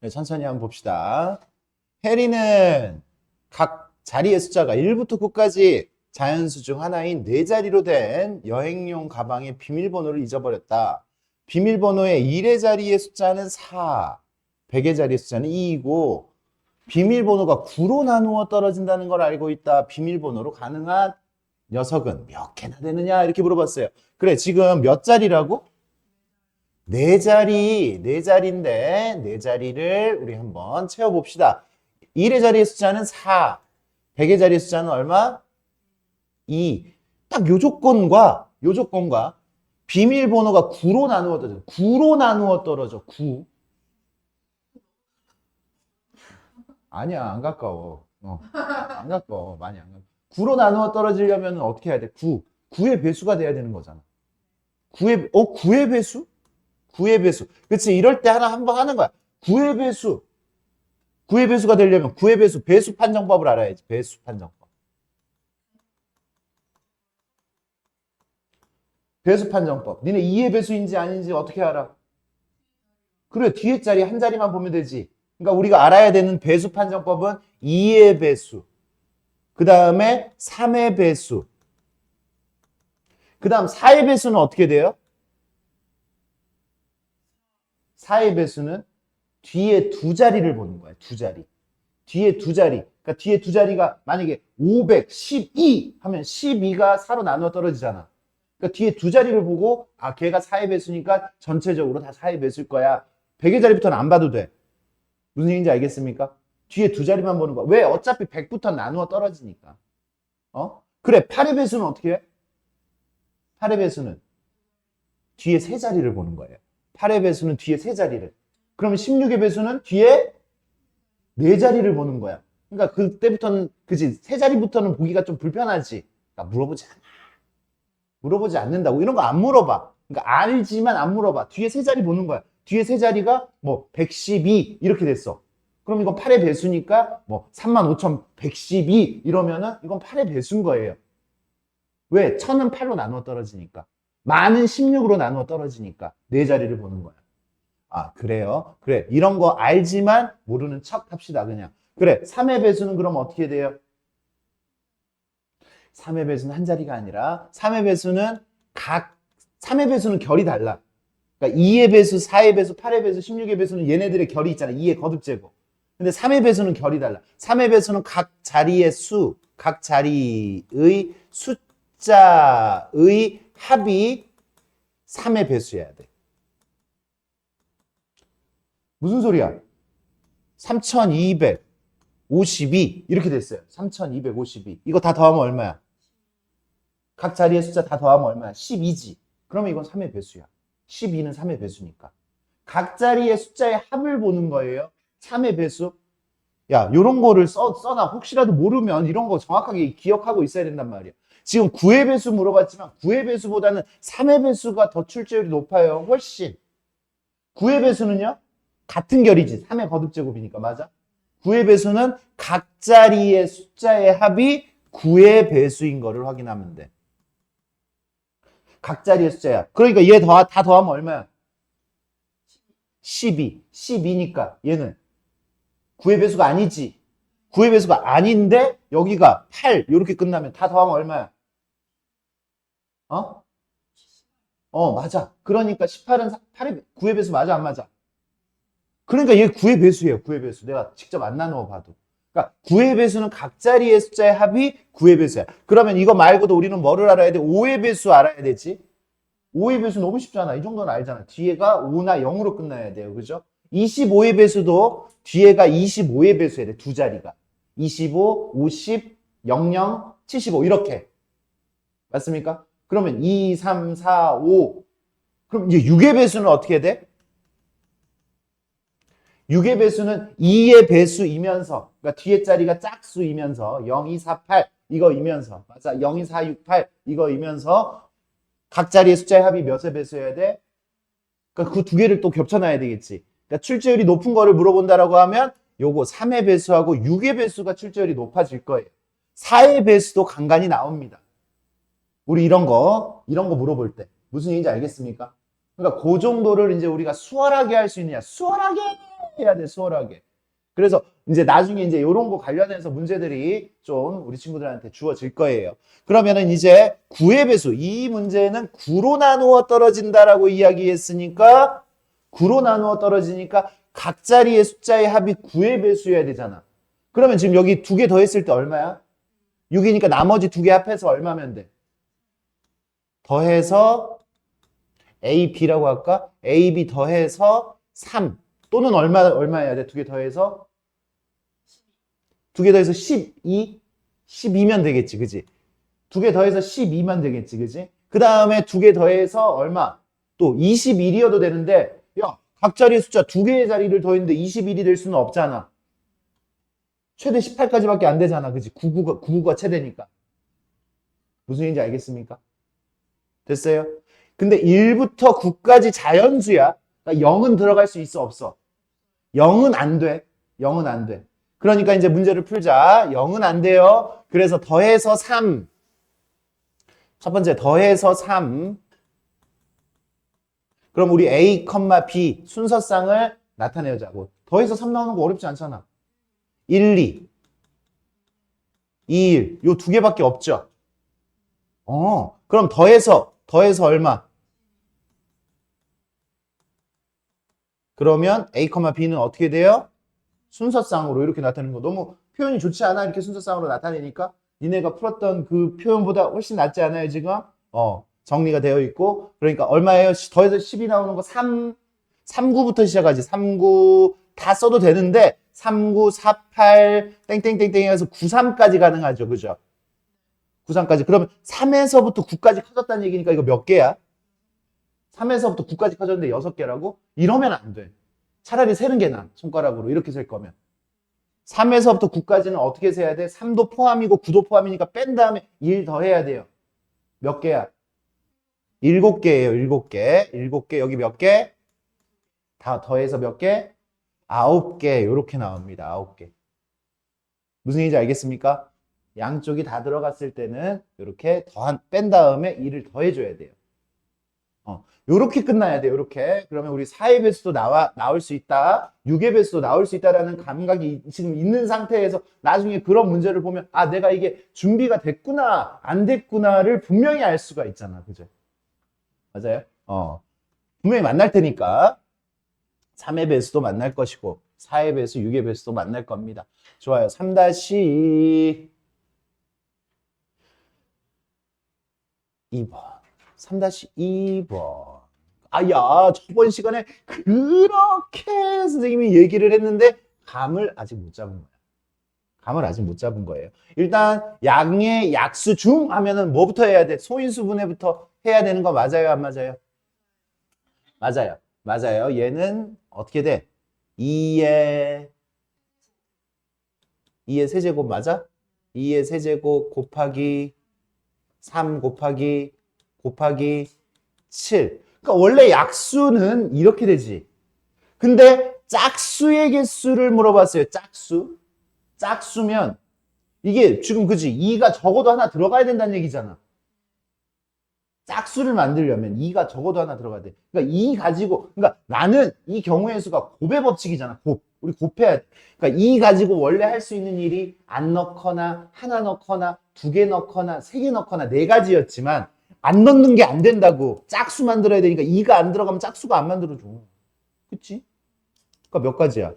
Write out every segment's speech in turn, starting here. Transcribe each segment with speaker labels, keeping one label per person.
Speaker 1: 네, 천천히 한번 봅시다. 해리는 각 자리의 숫자가 1부터 9까지 자연수 중 하나인 4자리로 된 여행용 가방의 비밀번호를 잊어버렸다. 비밀번호의 1의 자리의 숫자는 4, 100의 자리의 숫자는 2이고 비밀번호가 9로 나누어 떨어진다는 걸 알고 있다. 비밀번호로 가능한 녀석은 몇 개나 되느냐? 이렇게 물어봤어요. 그래, 지금 몇 자리라고? 4자리인데 4자리를 우리 한번 채워봅시다. 1의 자리의 숫자는 4, 100의 자리의 숫자는 얼마? 2. 딱 요 조건과 비밀번호가 9로 나누어 떨어져. 9로 나누어 떨어져. 9. 아니야, 안 가까워. 안 가까워. 많이 안 가까워. 9로 나누어 떨어지려면 어떻게 해야 돼? 9. 9의 배수가 돼야 되는 거잖아. 9의 배수? 9의 배수. 그치? 이럴 때 한번 하는 거야. 9의 배수. 9의 배수가 되려면 9의 배수 판정법을 알아야지. 배수 판정법. 배수 판정법. 니네 2의 배수인지 아닌지 어떻게 알아? 그래, 뒤에 자리 한 자리만 보면 되지. 그러니까 우리가 알아야 되는 배수 판정법은 2의 배수. 그 다음에 3의 배수. 그 다음 4의 배수는 어떻게 돼요? 4의 배수는 뒤에 두 자리를 보는 거야. 두 자리. 뒤에 두 자리. 그러니까 뒤에 두 자리가 만약에 512 하면 12가 4로 나누어 떨어지잖아. 그러니까 뒤에 두 자리를 보고 아 걔가 4의 배수니까 전체적으로 다 4의 배수일 거야. 100의 자리부터는 안 봐도 돼. 무슨 얘기인지 알겠습니까? 뒤에 두 자리만 보는 거야. 왜? 어차피 100부터 나누어 떨어지니까. 그래, 8의 배수는 어떻게 해? 8의 배수는 뒤에 세 자리를 보는 거예요. 8의 배수는 뒤에 세 자리를. 그러면 16의 배수는 뒤에 네 자리를 보는 거야. 그러니까 그때부터는, 그지? 세 자리부터는 보기가 좀 불편하지. 그러니까 물어보지 않는다고. 이런 거 안 물어봐. 그러니까 알지만 안 물어봐. 뒤에 세 자리 보는 거야. 뒤에 세 자리가 뭐 112 이렇게 됐어. 그럼 이건 8의 배수니까 뭐 35,112 이러면은 이건 8의 배수인 거예요. 왜? 1000은 8로 나누어 떨어지니까. 만은 16으로 나누어 떨어지니까 네 자리를 보는 거야. 아, 그래요? 그래. 이런 거 알지만 모르는 척 합시다, 그냥. 그래. 3의 배수는 그럼 어떻게 돼요? 3의 배수는 한 자리가 아니라 3의 배수는 결이 달라. 그러니까 2의 배수, 4의 배수, 8의 배수, 16의 배수는 얘네들의 결이 있잖아. 2의 거듭제곱. 근데 3의 배수는 결이 달라. 3의 배수는 각 자리의 각 자리의 숫자의 합이 3의 배수여야 돼. 무슨 소리야? 3252 이렇게 됐어요. 3252. 이거 다 더하면 얼마야? 각 자리의 숫자 다 더하면 얼마야? 12지. 그러면 이건 3의 배수야. 12는 3의 배수니까. 각 자리의 숫자의 합을 보는 거예요. 3의 배수. 야, 요런 거를 써놔. 혹시라도 모르면 이런 거 정확하게 기억하고 있어야 된단 말이야. 지금 9의 배수 물어봤지만 9의 배수보다는 3의 배수가 더 출제율이 높아요. 훨씬. 9의 배수는요? 같은 결이지. 3의 거듭제곱이니까. 맞아? 9의 배수는 각 자리의 숫자의 합이 9의 배수인 거를 확인하면 돼. 각 자리의 숫자야. 그러니까 얘 다 더하면 얼마야? 12. 12니까 얘는 9의 배수가 아니지. 9의 배수가 아닌데 여기가 8 이렇게 끝나면 다 더하면 얼마야? 맞아. 그러니까 18은 9의 배수 맞아 안 맞아? 그러니까 얘 9의 배수예요. 9의 배수. 내가 직접 안 나누어 봐도. 그러니까 9의 배수는 각 자리의 숫자의 합이 9의 배수야. 그러면 이거 말고도 우리는 뭐를 알아야 돼? 5의 배수 알아야 되지. 5의 배수 너무 쉽잖아. 이 정도는 알잖아. 뒤에가 5나 0으로 끝나야 돼요. 그죠? 25의 배수도 뒤에가 25의 배수야 돼. 두 자리가. 25, 50, 00, 75 이렇게. 맞습니까? 그러면 2, 3, 4, 5. 그럼 이제 6의 배수는 어떻게 돼? 6의 배수는 2의 배수이면서, 그러니까 뒤에 자리가 짝수이면서 0, 2, 4, 8 이거이면서, 맞아? 0, 2, 4, 6, 8 이거이면서 각 자리의 숫자의 합이 몇의 배수여야 돼? 그러니까 그 두 개를 또 겹쳐놔야 되겠지. 그러니까 출제율이 높은 거를 물어본다라고 하면 요거 3의 배수하고 6의 배수가 출제율이 높아질 거예요. 4의 배수도 간간히 나옵니다. 우리 이런 거 물어볼 때 무슨 얘기인지 알겠습니까? 그러니까 그 정도를 이제 우리가 수월하게 할 수 있느냐? 수월하게 해야 돼, 수월하게. 그래서 이제 나중에 이제 이런 거 관련해서 문제들이 좀 우리 친구들한테 주어질 거예요. 그러면은 이제 9의 배수. 이 문제는 9로 나누어 떨어진다라고 이야기했으니까 9로 나누어 떨어지니까 각 자리의 숫자의 합이 9의 배수여야 되잖아. 그러면 지금 여기 두 개 더했을 때 얼마야? 6이니까 나머지 두 개 합해서 얼마면 돼? 더해서 A, B라고 할까? A, B 더해서 3 또는 얼마 해야 돼? 두 개 더해서? 두 개 더해서 12? 12면 되겠지, 그지? 두 개 더해서 12만 되겠지, 그지? 그 다음에 두 개 더해서 얼마? 또 21이어도 되는데, 야, 각 자리의 숫자 두 개의 자리를 더했는데 21이 될 수는 없잖아. 최대 18까지밖에 안 되잖아, 그지? 99가 최대니까. 무슨 얘기인지 알겠습니까? 됐어요? 근데 1부터 9까지 자연수야. 그러니까 0은 들어갈 수 있어, 없어? 0은 안 돼. 0은 안 돼. 그러니까 이제 문제를 풀자. 0은 안 돼요. 그래서 더해서 3. 첫 번째 더해서 3. 그럼 우리 A, B 순서쌍을 나타내자고. 더해서 3 나오는 거 어렵지 않잖아. 1, 2, 2, 1. 요 두 개밖에 없죠. 그럼 더해서 얼마? 그러면 A, B는 어떻게 돼요? 순서쌍으로 이렇게 나타내는 거. 너무 표현이 좋지 않아? 이렇게 순서쌍으로 나타내니까 니네가 풀었던 그 표현보다 훨씬 낫지 않아요, 지금? 정리가 되어 있고. 그러니까 얼마예요? 더해서 10이 나오는 거 39부터 시작하지. 39 다 써도 되는데 39, 48, 땡땡땡땡 해서 93까지 가능하죠. 그죠? 93까지. 그러면 3에서부터 9까지 커졌다는 얘기니까 이거 몇 개야? 3에서부터 9까지 커졌는데 6개라고? 이러면 안 돼. 차라리 세는 게 나아. 손가락으로 이렇게 셀 거면. 3에서부터 9까지는 어떻게 세야 돼? 3도 포함이고 9도 포함이니까 뺀 다음에 1 더해야 돼요. 몇 개야? 7개예요. 7개. 7개. 여기 몇 개? 다 더해서 몇 개? 9개. 이렇게 나옵니다. 9개. 무슨 얘기인지 알겠습니까? 양쪽이 다 들어갔을 때는 이렇게 뺀 다음에 1을 더해줘야 돼요. 요렇게 끝나야 돼요. 요렇게. 그러면 우리 4의 배수도 나올 수 있다. 6의 배수도 나올 수 있다라는 감각이 지금 있는 상태에서 나중에 그런 문제를 보면 아, 내가 이게 준비가 됐구나, 안 됐구나를 분명히 알 수가 있잖아. 그죠? 맞아요? 분명히 만날 테니까 3의 배수도 만날 것이고 4의 배수, 6의 배수도 만날 겁니다. 좋아요. 3-2번. 3-2번. 아야, 저번 시간에 그렇게 선생님이 얘기를 했는데 감을 아직 못 잡은 거야. 감을 아직 못 잡은 거예요. 일단 양의 약수 중 하면은 뭐부터 해야 돼? 소인수 분해부터 해야 되는 거 맞아요, 안 맞아요? 맞아요. 맞아요. 얘는 어떻게 돼? 2의 세제곱 맞아? 2의 세제곱 곱하기 3 곱하기 7. 그러니까 원래 약수는 이렇게 되지. 근데 짝수의 개수를 물어봤어요. 짝수면 이게 지금 그지? 2가 적어도 하나 들어가야 된다는 얘기잖아. 짝수를 만들려면 2가 적어도 하나 들어가야 돼. 그러니까 2 가지고, 그러니까 나는 이 경우의 수가 곱의 법칙이잖아. 우리 곱해야 돼. 그러니까 2 가지고 원래 할 수 있는 일이 안 넣거나 하나 넣거나 두 개 넣거나 세 개 넣거나 네 가지였지만 안 넣는 게 안 된다고. 짝수 만들어야 되니까 2가 안 들어가면 짝수가 안 만들어줘. 그치? 그러니까 몇 가지야?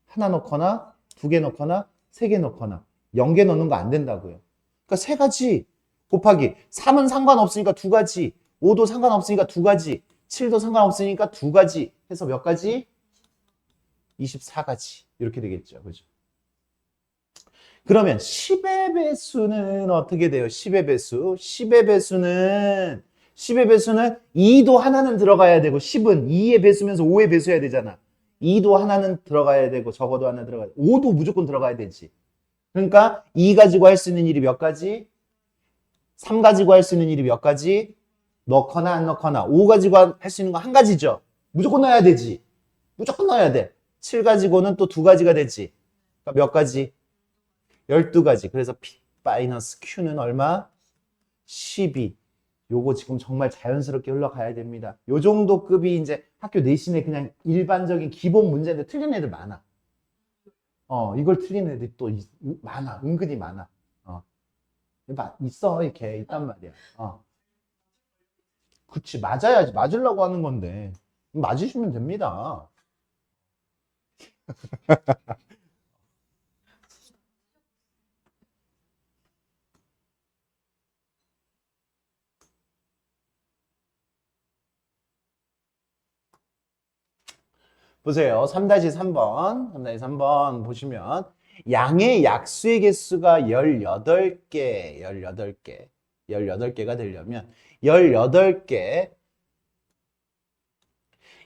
Speaker 1: 하나 넣거나 두 개 넣거나 세 개 넣거나 0개 넣는 거 안 된다고요. 그러니까 세 가지 곱하기 3은 상관없으니까 두 가지, 5도 상관없으니까 두 가지, 7도 상관없으니까 두 가지 해서 몇 가지? 24가지 이렇게 되겠죠. 그죠? 그러면 10의 배수는 어떻게 돼요? 10의 배수. 10의 배수는 2도 하나는 들어가야 되고 10은 2의 배수면서 5의 배수해야 되잖아. 2도 하나는 들어가야 되고 적어도 하나 들어가야 돼. 5도 무조건 들어가야 되지. 그러니까 2 가지고 할 수 있는 일이 몇 가지? 3 가지고 할 수 있는 일이 몇 가지? 넣거나 안 넣거나. 5 가지고 할 수 있는 거 한 가지죠. 무조건 넣어야 되지. 무조건 넣어야 돼. 7 가지고는 또 두 가지가 되지. 그러니까 몇 가지? 12가지. 그래서 P-Q는 얼마? 12. 요거 지금 정말 자연스럽게 흘러가야 됩니다. 요 정도 급이 이제 학교 내신에 그냥 일반적인 기본 문제인데 틀린 애들 많아. 이걸 틀린 애들이 또 많아. 은근히 많아. 있어. 이렇게 있단 말이야. 그치. 맞아야지. 맞으려고 하는 건데. 맞으시면 됩니다. 보세요. 3-3번. 3-3번 보시면 양의 약수의 개수가 18개, 18개, 18개가 되려면 18개,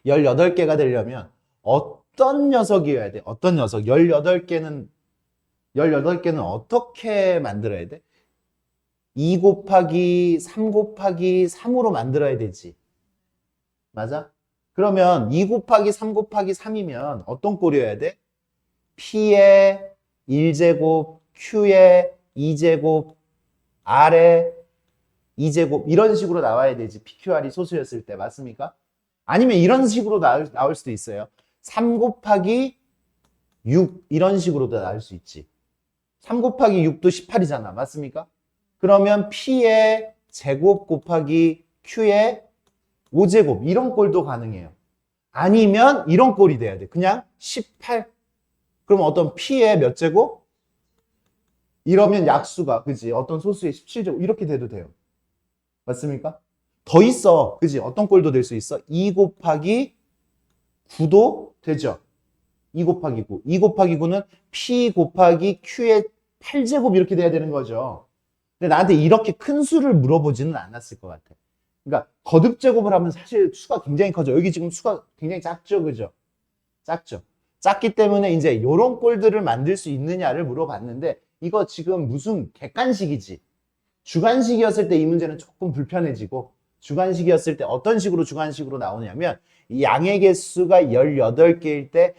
Speaker 1: 18개가 되려면 어떤 녀석이어야 돼? 어떤 녀석? 18개는 어떻게 만들어야 돼? 2 곱하기 3 곱하기 3으로 만들어야 되지. 맞아? 그러면 2 곱하기 3 곱하기 3이면 어떤 꼴이어야 돼? P의 1제곱, Q의 2제곱, R의 2제곱 이런 식으로 나와야 되지. PQR이 소수였을 때 맞습니까? 아니면 이런 식으로 나올 수도 있어요. 3 곱하기 6 이런 식으로도 나올 수 있지. 3 곱하기 6도 18이잖아. 맞습니까? 그러면 P의 제곱 곱하기 Q의 5제곱 이런 꼴도 가능해요. 아니면 이런 꼴이 돼야 돼. 그냥 18. 그럼 어떤 P의 몇 제곱? 이러면 약수가 그지? 어떤 소수의 17제곱 이렇게 돼도 돼요. 맞습니까? 더 있어. 그지? 어떤 꼴도 될 수 있어? 2 곱하기 9도 되죠? 2 곱하기 9. 2 곱하기 9는 P 곱하기 Q의 8제곱 이렇게 돼야 되는 거죠. 근데 나한테 이렇게 큰 수를 물어보지는 않았을 것 같아. 그러니까 거듭 제곱을 하면 사실 수가 굉장히 커져. 여기 지금 수가 굉장히 작죠, 그죠? 작죠. 작기 때문에 이제 이런 꼴들을 만들 수 있느냐를 물어봤는데 이거 지금 무슨 객관식이지. 주관식이었을 때 이 문제는 조금 불편해지고 주관식이었을 때 어떤 식으로 주관식으로 나오냐면 이 양의 개수가 18개일 때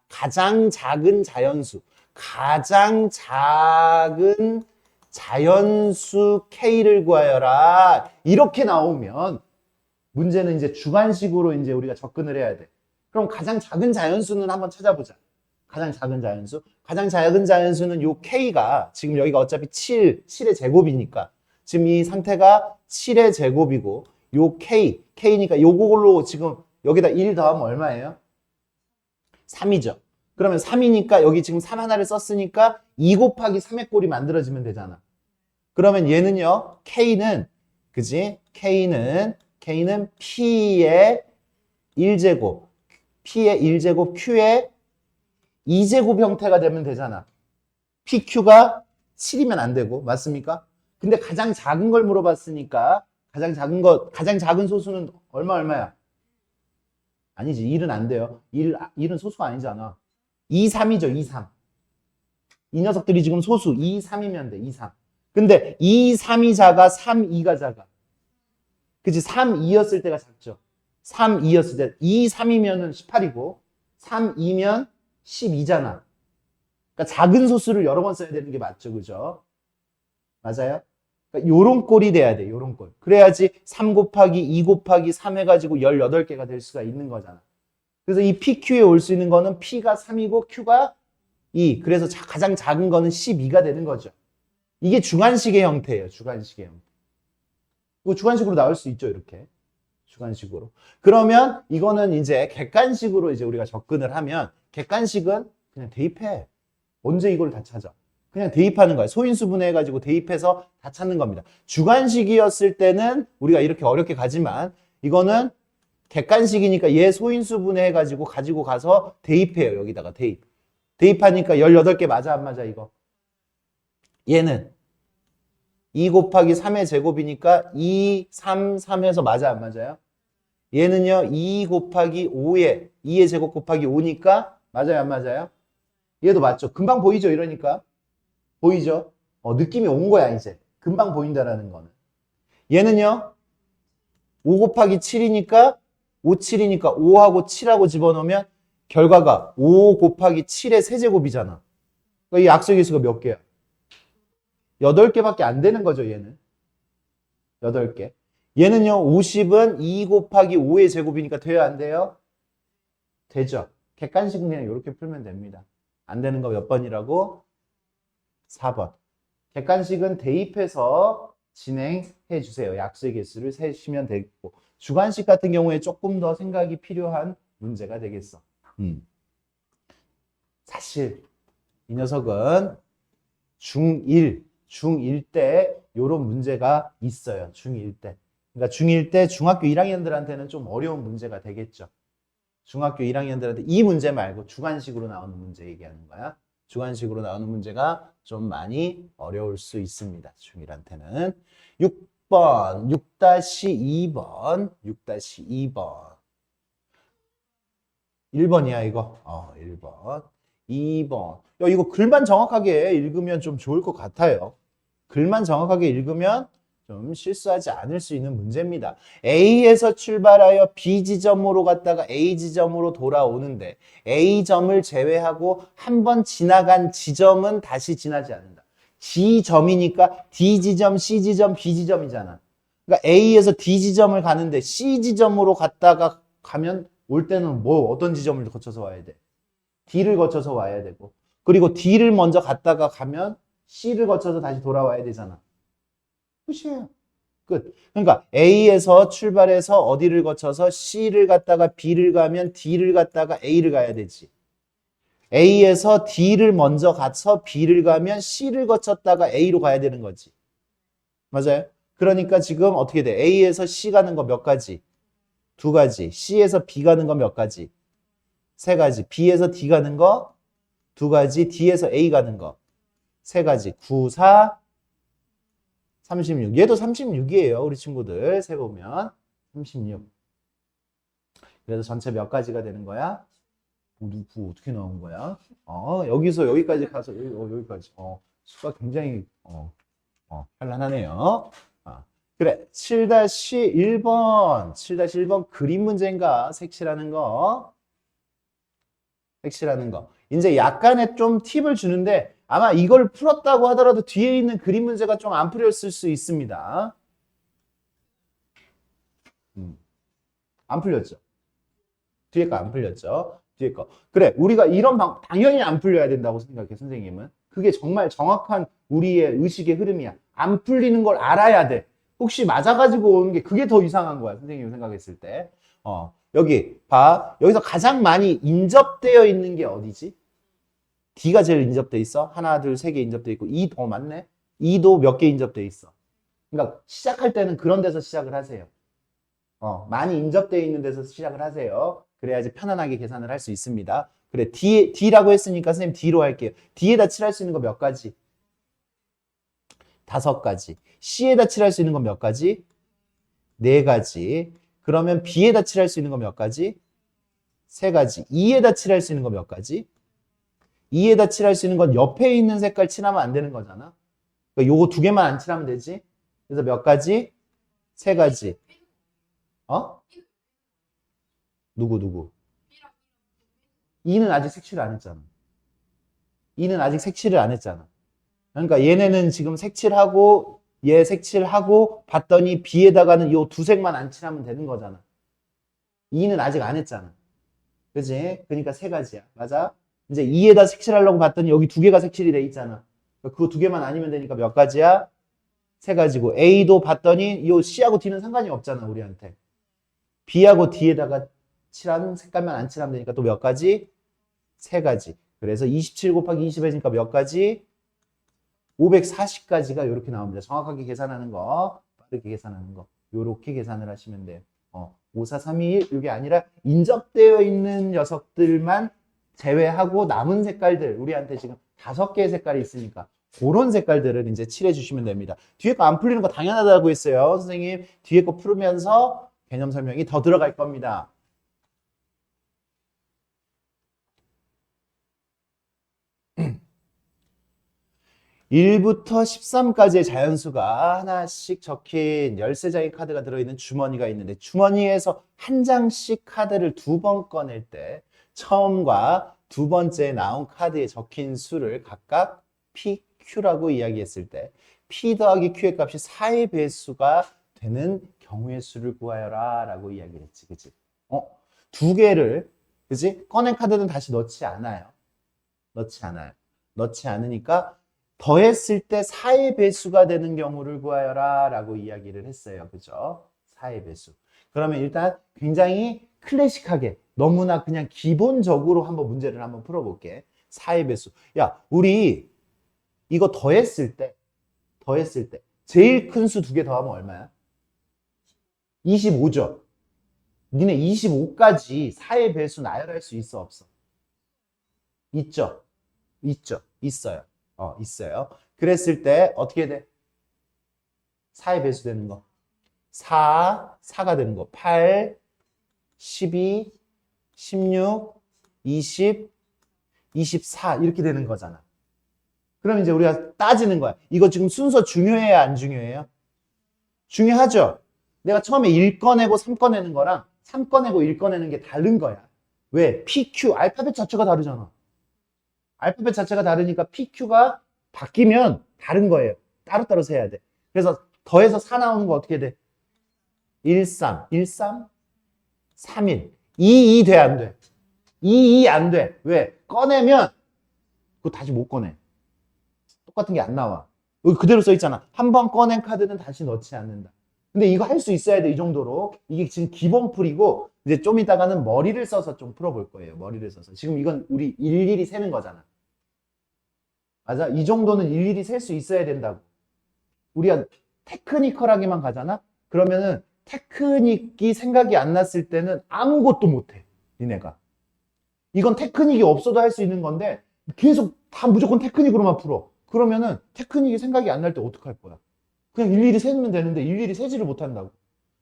Speaker 1: 가장 작은 자연수, 가장 작은 자연수 K를 구하여라. 이렇게 나오면 문제는 이제 주관식으로 이제 우리가 접근을 해야 돼. 그럼 가장 작은 자연수는 한번 찾아보자. 가장 작은 자연수. 가장 작은 자연수는 요 K가 지금 여기가 어차피 7의 제곱이니까 지금 이 상태가 7의 제곱이고 요 K니까 요걸로 지금 여기다 1 더하면 얼마예요? 3이죠. 그러면 3이니까 여기 지금 3 하나를 썼으니까 2 곱하기 3의 꼴이 만들어지면 되잖아. 그러면 얘는요. K는 그지? K는 P의 1제곱, P의 1제곱, Q의 2제곱 형태가 되면 되잖아. PQ가 7이면 안 되고 맞습니까? 근데 가장 작은 걸 물어봤으니까 가장 작은 소수는 얼마야? 아니지. 1은 안 돼요. 1은 소수가 아니잖아. 2, 3이죠. 2, 3. 이 녀석들이 지금 소수 2, 3이면 돼. 2, 3. 근데 2, 3이 작아, 3, 2가 작아. 그치? 3, 2였을 때가 작죠. 3, 2였을 때 2, 3이면은 18이고 3, 2면 12잖아. 그러니까 작은 소수를 여러 번 써야 되는 게 맞죠. 그죠? 맞아요? 그러니까 요런 꼴이 돼야 돼. 요런 꼴. 그래야지 3 곱하기 2 곱하기 3 해가지고 18개가 될 수가 있는 거잖아. 그래서 이 PQ에 올 수 있는 거는 P가 3이고 Q가 2. 그래서 가장 작은 거는 12가 되는 거죠. 이게 주관식의 형태예요. 주관식의 형태. 이거 주관식으로 나올 수 있죠. 이렇게. 주관식으로. 그러면 이거는 이제 객관식으로 이제 우리가 접근을 하면 객관식은 그냥 대입해. 언제 이걸 다 찾아? 그냥 대입하는 거야. 소인수 분해해가지고 대입해서 다 찾는 겁니다. 주관식이었을 때는 우리가 이렇게 어렵게 가지만 이거는 객관식이니까 얘 소인수 분해해가지고 가지고 가서 대입해요. 여기다가 대입. 대입하니까 18개 맞아 안 맞아 이거? 얘는 2 곱하기 3의 제곱이니까 2, 3, 3 해서 맞아 안 맞아요? 얘는요 2 곱하기 2의 제곱 곱하기 5니까 맞아요 안 맞아요? 얘도 맞죠? 금방 보이죠 이러니까? 보이죠? 느낌이 온 거야 이제. 금방 보인다라는 거는. 얘는요 5 곱하기 7이니까 5, 7이니까 5하고 7하고 집어넣으면 결과가 5 곱하기 7의 세제곱이잖아. 그러니까 이 약수의 개수가 몇 개야? 8개밖에 안 되는 거죠 얘는. 8개. 얘는요, 50은 2 곱하기 5의 제곱이니까 돼요, 안 돼요? 되죠. 객관식은 그냥 이렇게 풀면 됩니다. 안 되는 거 몇 번이라고? 4번. 객관식은 대입해서 진행해 주세요. 약수의 개수를 세시면 되겠고. 주관식 같은 경우에 조금 더 생각이 필요한 문제가 되겠어. 사실 이 녀석은 중1 때 이런 문제가 있어요. 중1 때. 그러니까 중1 때 중학교 1학년들한테는 좀 어려운 문제가 되겠죠. 중학교 1학년들한테 이 문제 말고 주관식으로 나오는 문제 얘기하는 거야. 주관식으로 나오는 문제가 좀 많이 어려울 수 있습니다. 중1한테는. 6번, 6-2번, 6-2번. 1번이야, 이거. 1번. 2번. 야, 이거 글만 정확하게 읽으면 좀 좋을 것 같아요. 글만 정확하게 읽으면 좀 실수하지 않을 수 있는 문제입니다. A에서 출발하여 B 지점으로 갔다가 A 지점으로 돌아오는데 A점을 제외하고 한 번 지나간 지점은 다시 지나지 않는다. G점이니까 D 지점, C 지점, B 지점이잖아. 그러니까 A에서 D 지점을 가는데 C 지점으로 갔다가 가면 올 때는 뭐 어떤 지점을 거쳐서 와야 돼? D를 거쳐서 와야 되고, 그리고 D를 먼저 갔다가 가면 C를 거쳐서 다시 돌아와야 되잖아. 끝이에요. 끝. 그러니까 A에서 출발해서 어디를 거쳐서 C를 갔다가 B를 가면 D를 갔다가 A를 가야 되지. A에서 D를 먼저 가서 B를 가면 C를 거쳤다가 A로 가야 되는 거지. 맞아요? 그러니까 지금 어떻게 돼? A에서 C 가는 거 몇 가지? 2가지. C에서 B 가는 거 몇 가지? 3가지. B에서 D 가는 거 2가지. D에서 A 가는 거 3가지. 9, 4, 36. 얘도 36이에요. 우리 친구들 세보면 36. 그래서 전체 몇 가지가 되는 거야? 어떻게 나온 거야? 여기서 여기까지 가서 여기까지. 수가 굉장히 현란하네요. 그래. 7-1번. 7-1번 그림 문제인가? 색칠하는 거. 색칠하는 거. 이제 약간의 좀 팁을 주는데 아마 이걸 풀었다고 하더라도 뒤에 있는 그림 문제가 좀 안 풀렸을 수 있습니다. 안 풀렸죠? 뒤에 거 안 풀렸죠? 뒤에 거. 그래, 우리가 이런 당연히 안 풀려야 된다고 생각해, 선생님은. 그게 정말 정확한 우리의 의식의 흐름이야. 안 풀리는 걸 알아야 돼. 혹시 맞아가지고 오는 게 그게 더 이상한 거야, 선생님이 생각했을 때. 여기, 봐. 여기서 가장 많이 인접되어 있는 게 어디지? D가 제일 인접돼 있어. 하나, 둘, 세 개 인접돼 있고, 맞네. E도 몇 개 인접돼 있어. 그러니까 시작할 때는 그런 데서 시작을 하세요. 많이 인접되어 있는 데서 시작을 하세요. 그래야지 편안하게 계산을 할 수 있습니다. 그래, D라고 했으니까 선생님 D로 할게요. D에다 칠할 수 있는 거 몇 가지? 5가지. C에다 칠할 수 있는 건 몇 가지? 4가지. 그러면 B에다 칠할 수 있는 건 몇 가지? 3가지. E에다 칠할 수 있는 건 몇 가지? E에다 칠할 수 있는 건 옆에 있는 색깔 칠하면 안 되는 거잖아. 그러니까 요거 2개만 안 칠하면 되지. 그래서 몇 가지? 3가지. 누구? E는 아직 색칠을 안 했잖아. E는 아직 색칠을 안 했잖아. 그러니까 얘네는 지금 색칠하고 얘 색칠하고 봤더니 B에다가는 요 2색만 안 칠하면 되는 거잖아. E는 아직 안 했잖아. 그지? 그러니까 3가지야. 맞아? 이제 E에다 색칠하려고 봤더니 여기 2개가 색칠이 돼 있잖아. 그거 2개만 아니면 되니까 몇 가지야? 3가지고 A도 봤더니 요 C하고 D는 상관이 없잖아, 우리한테. B하고 D에다가 칠하는 색깔만 안 칠하면 되니까 또 몇 가지? 3가지. 그래서 27 곱하기 20이니까 몇 가지? 540가지가 이렇게 나옵니다. 정확하게 계산하는 거, 빠르게 계산하는 거. 이렇게 계산을 하시면 돼요. 5, 4, 3, 2, 1 이게 아니라 인접되어 있는 녀석들만 제외하고 남은 색깔들, 우리한테 지금 5개의 색깔이 있으니까 그런 색깔들을 이제 칠해 주시면 됩니다. 뒤에 거 안 풀리는 거 당연하다고 했어요. 선생님, 뒤에 거 풀으면서 개념 설명이 더 들어갈 겁니다. 1부터 13까지의 자연수가 하나씩 적힌 13장의 카드가 들어있는 주머니가 있는데 주머니에서 한 장씩 카드를 2번 꺼낼 때 처음과 두 번째 나온 카드에 적힌 수를 각각 PQ라고 이야기했을 때 P 더하기 Q의 값이 4의 배수가 되는 경우의 수를 구하여라 라고 이야기를 했지. 그치? 두 개를, 그치? 꺼낸 카드는 다시 넣지 않아요. 넣지 않아요. 넣지 않으니까 더했을 때 4의 배수가 되는 경우를 구하여라 라고 이야기를 했어요. 그죠? 4의 배수. 그러면 일단 굉장히 클래식하게 너무나 그냥 기본적으로 한번 문제를 한번 풀어볼게. 4의 배수. 야, 우리 이거 더했을 때 제일 큰 수 두 개 더하면 얼마야? 25죠. 니네 25까지 4의 배수 나열할 수 있어, 없어? 있죠. 있죠. 있어요. 있어요. 그랬을 때 어떻게 돼? 4의 배수 되는 거. 4가 되는 거. 8, 12, 16, 20, 24 이렇게 되는 거잖아. 그럼 이제 우리가 따지는 거야. 이거 지금 순서 중요해요, 안 중요해요? 중요하죠? 내가 처음에 1 꺼내고 3 꺼내는 거랑 3 꺼내고 1 꺼내는 게 다른 거야. 왜? PQ, 알파벳 자체가 다르잖아. 알파벳 자체가 다르니까 PQ가 바뀌면 다른 거예요. 따로따로 세야 돼. 그래서 더해서 4 나오는 거 어떻게 돼? 1, 3, 1, 3, 3, 1. 2, 2 돼, 안 돼? 2, 2 안 돼. 왜? 꺼내면 그거 다시 못 꺼내. 똑같은 게 안 나와. 여기 그대로 써 있잖아. 한 번 꺼낸 카드는 다시 넣지 않는다. 근데 이거 할 수 있어야 돼, 이 정도로. 이게 지금 기본 풀이고, 이제 좀 이따가는 머리를 써서 좀 풀어볼 거예요. 머리를 써서. 지금 이건 우리 일일이 세는 거잖아. 맞아? 이 정도는 일일이 셀 수 있어야 된다고. 우리가 테크니컬하게만 가잖아? 그러면은 테크닉이 생각이 안 났을 때는 아무것도 못해. 니네가. 이건 테크닉이 없어도 할 수 있는 건데, 계속 다 무조건 테크닉으로만 풀어. 그러면은 테크닉이 생각이 안 날 때 어떡할 거야? 그냥 일일이 세면 되는데 일일이 세지를 못한다고.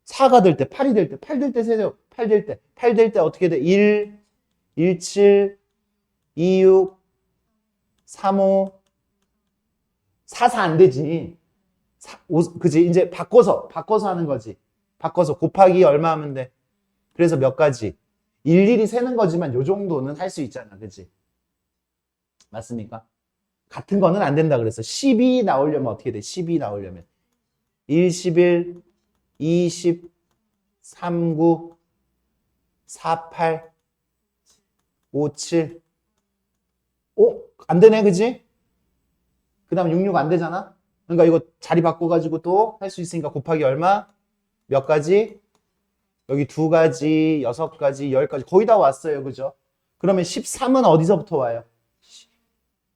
Speaker 1: 4가 될 때, 8이 될 때, 8 될 때 세세요. 8 될 때. 8 될 때 어떻게 돼? 1, 17, 26, 35, 44 안 되지. 5, 그지? 이제 바꿔서 하는 거지. 바꿔서 곱하기 얼마 하면 돼? 그래서 몇 가지? 일일이 세는 거지만 요 정도는 할 수 있잖아. 그지? 맞습니까? 같은 거는 안 된다 그랬어. 12 나오려면 어떻게 돼? 12 나오려면 1, 11, 20, 39, 48, 57. 안 되네, 그지? 그 다음 66 안 되잖아? 그러니까 이거 자리 바꿔가지고 또 할 수 있으니까 곱하기 얼마? 몇 가지? 여기 2가지, 6가지, 10가지. 거의 다 왔어요, 그죠? 그러면 13은 어디서부터 와요?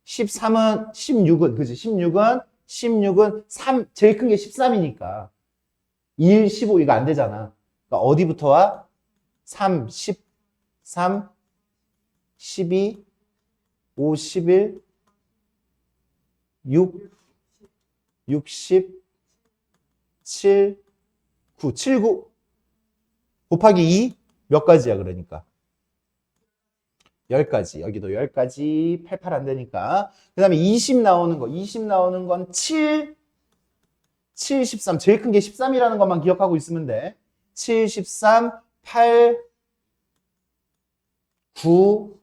Speaker 1: 13은, 16은, 그지? 16은 3, 제일 큰 게 13이니까. 1, 15, 이거 안 되잖아. 그러니까 어디부터 와? 3, 13, 12, 5, 11, 6, 60, 7, 9, 7, 9. 곱하기 2, 몇 가지야, 그러니까? 10가지. 여기도 10가지. 88 안 되니까. 그 다음에 20 나오는 거. 20 나오는 건 7, 7, 13. 제일 큰 게 13이라는 것만 기억하고 있으면 돼. 7, 13, 8, 9,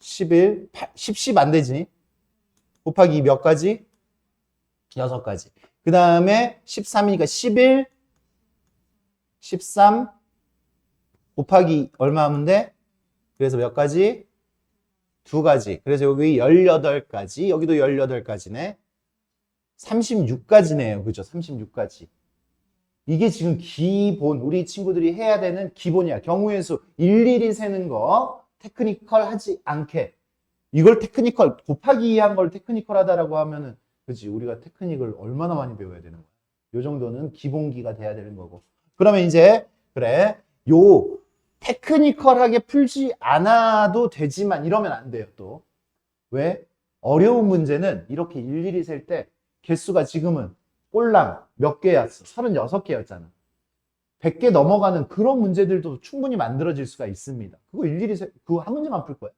Speaker 1: 11, 8, 10 안 되지. 곱하기 몇 가지? 6가지. 그 다음에 13이니까 11, 13, 곱하기 얼마 하면 돼? 그래서 몇 가지? 2가지. 그래서 여기 18가지. 여기도 18가지네. 36가지네요. 그죠? 36가지. 이게 지금 기본, 우리 친구들이 해야 되는 기본이야. 경우의 수 일일이 세는 거 테크니컬 하지 않게. 이걸 테크니컬, 곱하기 2 한 걸 테크니컬 하다라고 하면은, 그치? 우리가 테크닉을 얼마나 많이 배워야 되는 거야? 요 정도는 기본기가 돼야 되는 거고. 그러면 이제, 그래. 요 테크니컬하게 풀지 않아도 되지만 이러면 안 돼요, 또. 왜? 어려운 문제는 이렇게 일일이 셀 때 개수가 지금은 꼴랑 몇 개였어? 36개였잖아. 100개 넘어가는 그런 문제들도 충분히 만들어질 수가 있습니다. 그거 일일이 그거 한 문제만 풀 거야.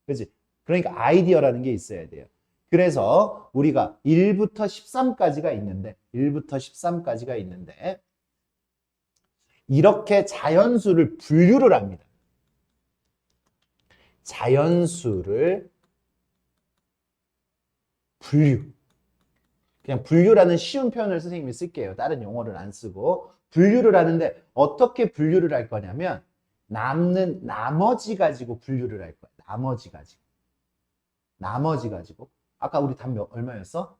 Speaker 1: 그렇지? 그러니까 아이디어라는 게 있어야 돼요. 그래서 우리가 1부터 13까지가 있는데 이렇게 자연수를 분류를 합니다. 자연수를 분류. 그냥 분류라는 쉬운 표현을 선생님이 쓸게요. 다른 용어를 안 쓰고. 분류를 하는데 어떻게 분류를 할 거냐면 남는 나머지 가지고 분류를 할 거야. 나머지 가지고. 나머지 가지고. 아까 우리 답 얼마였어?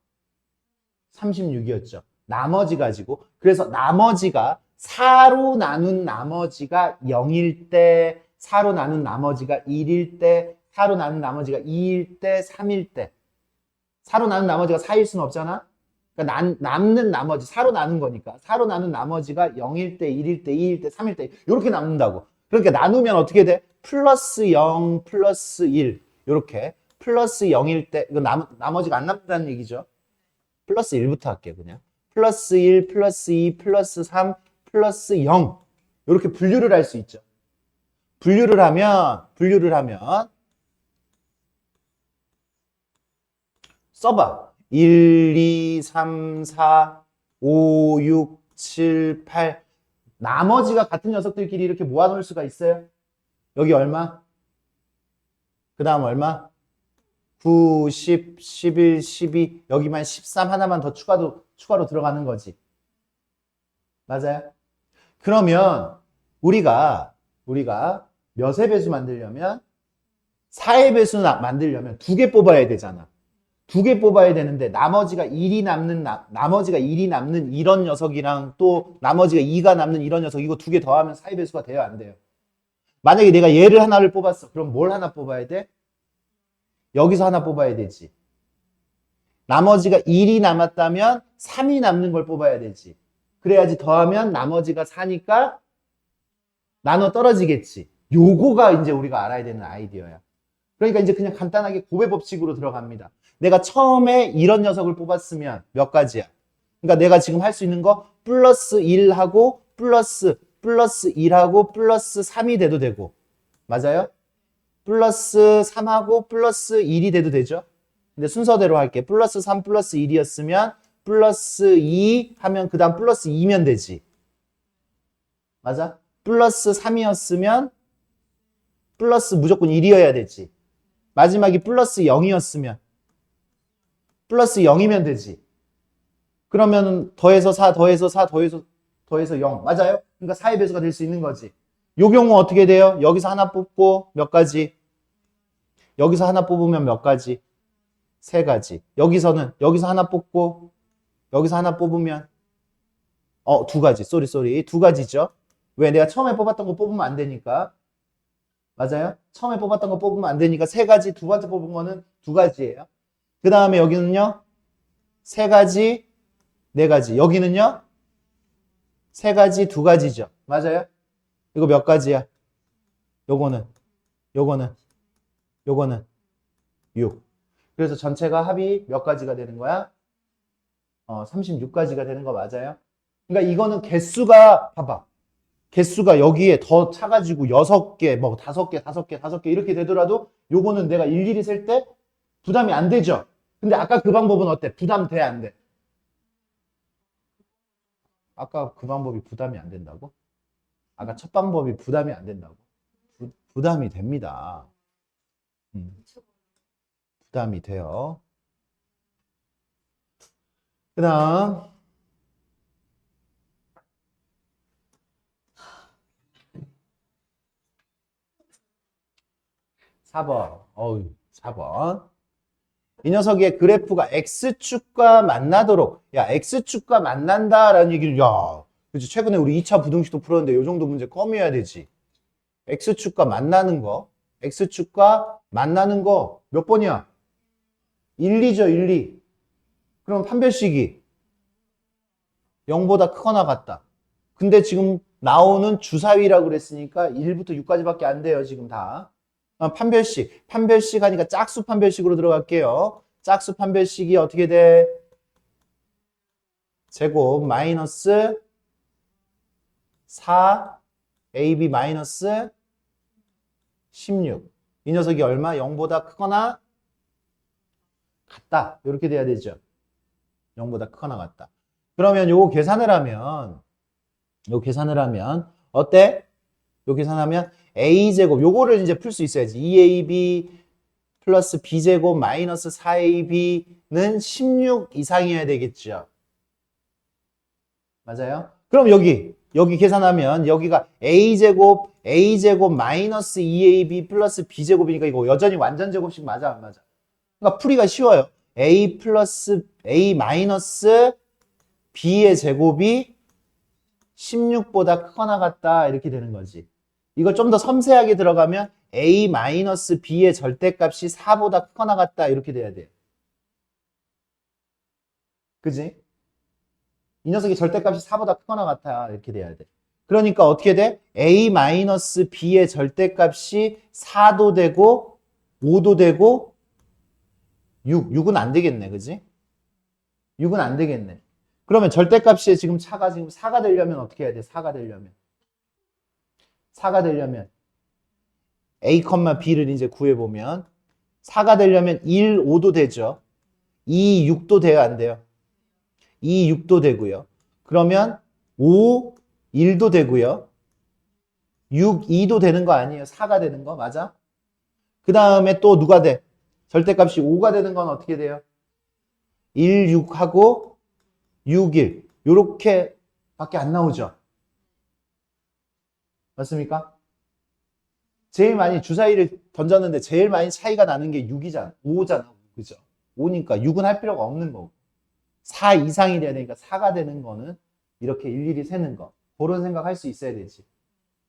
Speaker 1: 36이었죠. 나머지 가지고. 그래서 나머지가 4로 나눈 나머지가 0일 때, 4로 나눈 나머지가 1일 때, 4로 나눈 나머지가 2일 때, 3일 때. 4로 나눈 나머지가 4일 수는 없잖아? 그러니까 남는 나머지, 4로 나눈 거니까. 4로 나눈 나머지가 0일 때, 1일 때, 2일 때, 3일 때, 이렇게 남는다고. 그러니까 나누면 어떻게 돼? 플러스 0, 플러스 1. 이렇게. 플러스 0일 때, 이거 나머지가 안 남는다는 얘기죠. 플러스 1부터 할게요, 그냥. 플러스 1, 플러스 2, 플러스 3, 플러스 0. 이렇게 분류를 할 수 있죠. 분류를 하면, 써봐. 1, 2, 3, 4, 5, 6, 7, 8. 나머지가 같은 녀석들끼리 이렇게 모아놓을 수가 있어요. 여기 얼마? 그 다음 얼마? 9, 10, 11, 12. 여기만 13 하나만 더 추가로 들어가는 거지. 맞아요? 그러면 우리가 몇의 배수 만들려면 4의 배수 만들려면 2개 뽑아야 되잖아. 2개 뽑아야 되는데 나머지가 1이 남는 이런 녀석이랑 또 나머지가 2가 남는 이런 녀석 이거 2개 더하면 4의 배수가 돼요, 안 돼요? 만약에 내가 얘를 하나를 뽑았어. 그럼 뭘 하나 뽑아야 돼? 여기서 하나 뽑아야 되지. 나머지가 1이 남았다면 3이 남는 걸 뽑아야 되지. 그래야지 더하면 나머지가 4니까 나눠 떨어지겠지. 요거가 이제 우리가 알아야 되는 아이디어야. 그러니까 이제 그냥 간단하게 곱의 법칙으로 들어갑니다. 내가 처음에 이런 녀석을 뽑았으면 몇 가지야? 그러니까 내가 지금 할 수 있는 거 플러스 1하고 플러스 1하고 플러스 3이 돼도 되고. 맞아요? 플러스 3하고 플러스 1이 돼도 되죠? 근데 순서대로 할게. 플러스 3 플러스 1이었으면 플러스 2 하면 그 다음 플러스 2면 되지. 맞아? 플러스 3이었으면 플러스 무조건 1이어야 되지. 마지막이 플러스 0이었으면 플러스 0이면 되지. 그러면 더해서 4, 더해서 4, 더해서 0. 맞아요? 그러니까 4의 배수가 될 수 있는 거지. 요 경우 어떻게 돼요? 여기서 하나 뽑고 몇 가지? 여기서 하나 뽑으면 몇 가지? 3가지. 여기서 하나 뽑고 여기서 하나 뽑으면 2가지. 쏘리. 2가지죠. 왜? 내가 처음에 뽑았던 거 뽑으면 안 되니까. 맞아요? 처음에 뽑았던 거 뽑으면 안 되니까 3가지, 두 번째 뽑은 거는 2가지예요. 그 다음에 여기는요. 3가지, 4가지. 여기는요. 3가지, 2가지죠. 맞아요? 이거 몇 가지야? 요거는 6. 그래서 전체가 합이 몇 가지가 되는 거야? 36가지가 되는 거 맞아요? 그러니까 이거는 개수가, 봐봐. 개수가 여기에 더 차가지고 6개, 뭐 5개 이렇게 되더라도 요거는 내가 일일이 셀 때 부담이 안 되죠? 근데 아까 그 방법은 어때? 부담돼, 안 돼? 아까 그 방법이 부담이 안 된다고? 아까 첫 방법이 부담이 안 된다고? 부담이 됩니다. 부담이 돼요. 그 다음 4번. 4번. 이 녀석의 그래프가 X축과 만나도록. 야, X축과 만난다라는 얘기를, 야, 그치. 최근에 우리 2차 부등식도 풀었는데 요 정도 문제 껌이어야 되지. X축과 만나는 거. X축과 만나는 거 몇 번이야? 1, 2죠, 1, 2. 그럼 판별식이 0보다 크거나 같다. 근데 지금 나오는 주사위라고 그랬으니까 1부터 6까지밖에 안 돼요, 지금 다. 판별식 하니까 짝수 판별식으로 들어갈게요. 짝수 판별식이 어떻게 돼? 제곱 마이너스 4 AB 마이너스 16. 이 녀석이 얼마? 0보다 크거나 같다. 이렇게 돼야 되죠. 0보다 크거나 같다. 그러면 요거 계산을 하면 어때? 요 계산하면 a제곱 요거를 이제 풀 수 있어야지. 2ab 플러스 b제곱 마이너스 4ab는 16 이상이어야 되겠죠. 맞아요? 그럼 여기 계산하면 여기가 a제곱 마이너스 2ab 플러스 b제곱이니까 이거 여전히 완전제곱식 맞아 안 맞아? 그러니까 풀이가 쉬워요. a 플러스 a 마이너스 b의 제곱이 16보다 크거나 같다 이렇게 되는 거지. 이걸 좀 더 섬세하게 들어가면 a 마이너스 b의 절대값이 4보다 크거나 같다 이렇게 돼야 돼. 그지? 이 녀석의 절대값이 4보다 크거나 같아 이렇게 돼야 돼. 그러니까 어떻게 돼? a 마이너스 b의 절대값이 4도 되고 5도 되고 6은 안 되겠네. 그지? 6은 안 되겠네. 그러면 절대값이 지금 차가 지금 4가 되려면 어떻게 해야 돼? 4가 되려면 a, b를 이제 구해보면 4가 되려면 1, 5도 되죠. 2, 6도 돼야 안 돼요. 2, 6도 되고요. 그러면 5, 1도 되고요. 6, 2도 되는 거 아니에요? 4가 되는 거 맞아? 그 다음에 또 누가 돼? 절대값이 5가 되는 건 어떻게 돼요? 1, 6하고 6, 1 요렇게 밖에 안 나오죠? 맞습니까? 제일 많이 주사위를 던졌는데 제일 많이 차이가 나는 게 6이잖아. 5잖아. 그죠? 5니까 6은 할 필요가 없는 거고. 4 이상이 돼야 되니까 4가 되는 거는 이렇게 일일이 세는 거. 그런 생각할 수 있어야 되지.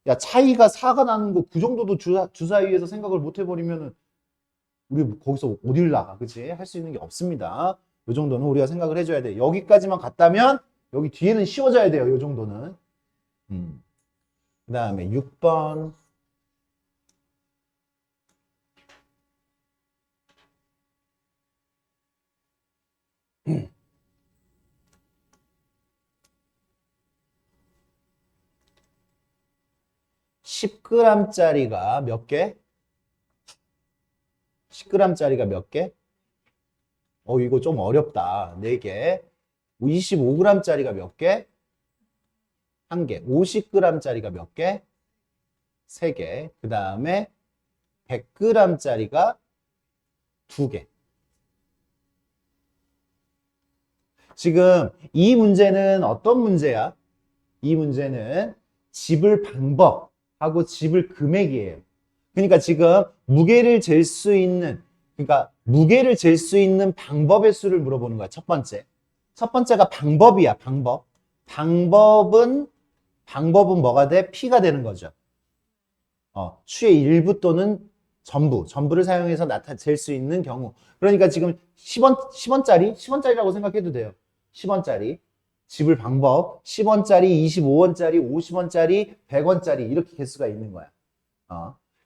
Speaker 1: 야, 차이가 4가 나는 거 그 정도도 주사위에서 생각을 못 해버리면은 우리 거기서 어딜 나가. 그치? 할 수 있는 게 없습니다. 요 정도는 우리가 생각을 해줘야 돼. 여기까지만 갔다면 여기 뒤에는 쉬워져야 돼요. 요 정도는. 그 다음에 6번. 10g짜리가 몇 개? 10g짜리가 몇 개? 이거 좀 어렵다. 4개. 25g짜리가 몇 개? 1개. 50g짜리가 몇 개? 3개. 그 다음에 100g짜리가 2개. 지금 이 문제는 어떤 문제야? 이 문제는 집을 방법하고 집을 금액이에요. 그러니까 지금 무게를 잴 수 있는 방법의 수를 물어보는 거야. 첫 번째. 첫 번째가 방법이야. 방법은 뭐가 돼? P가 되는 거죠. 수의 일부 또는 전부를 사용해서 잴 수 있는 경우. 그러니까 지금 10원짜리라고 생각해도 돼요. 10원짜리. 집을 방법, 10원짜리, 25원짜리, 50원짜리, 100원짜리 이렇게 개수가 있는 거야.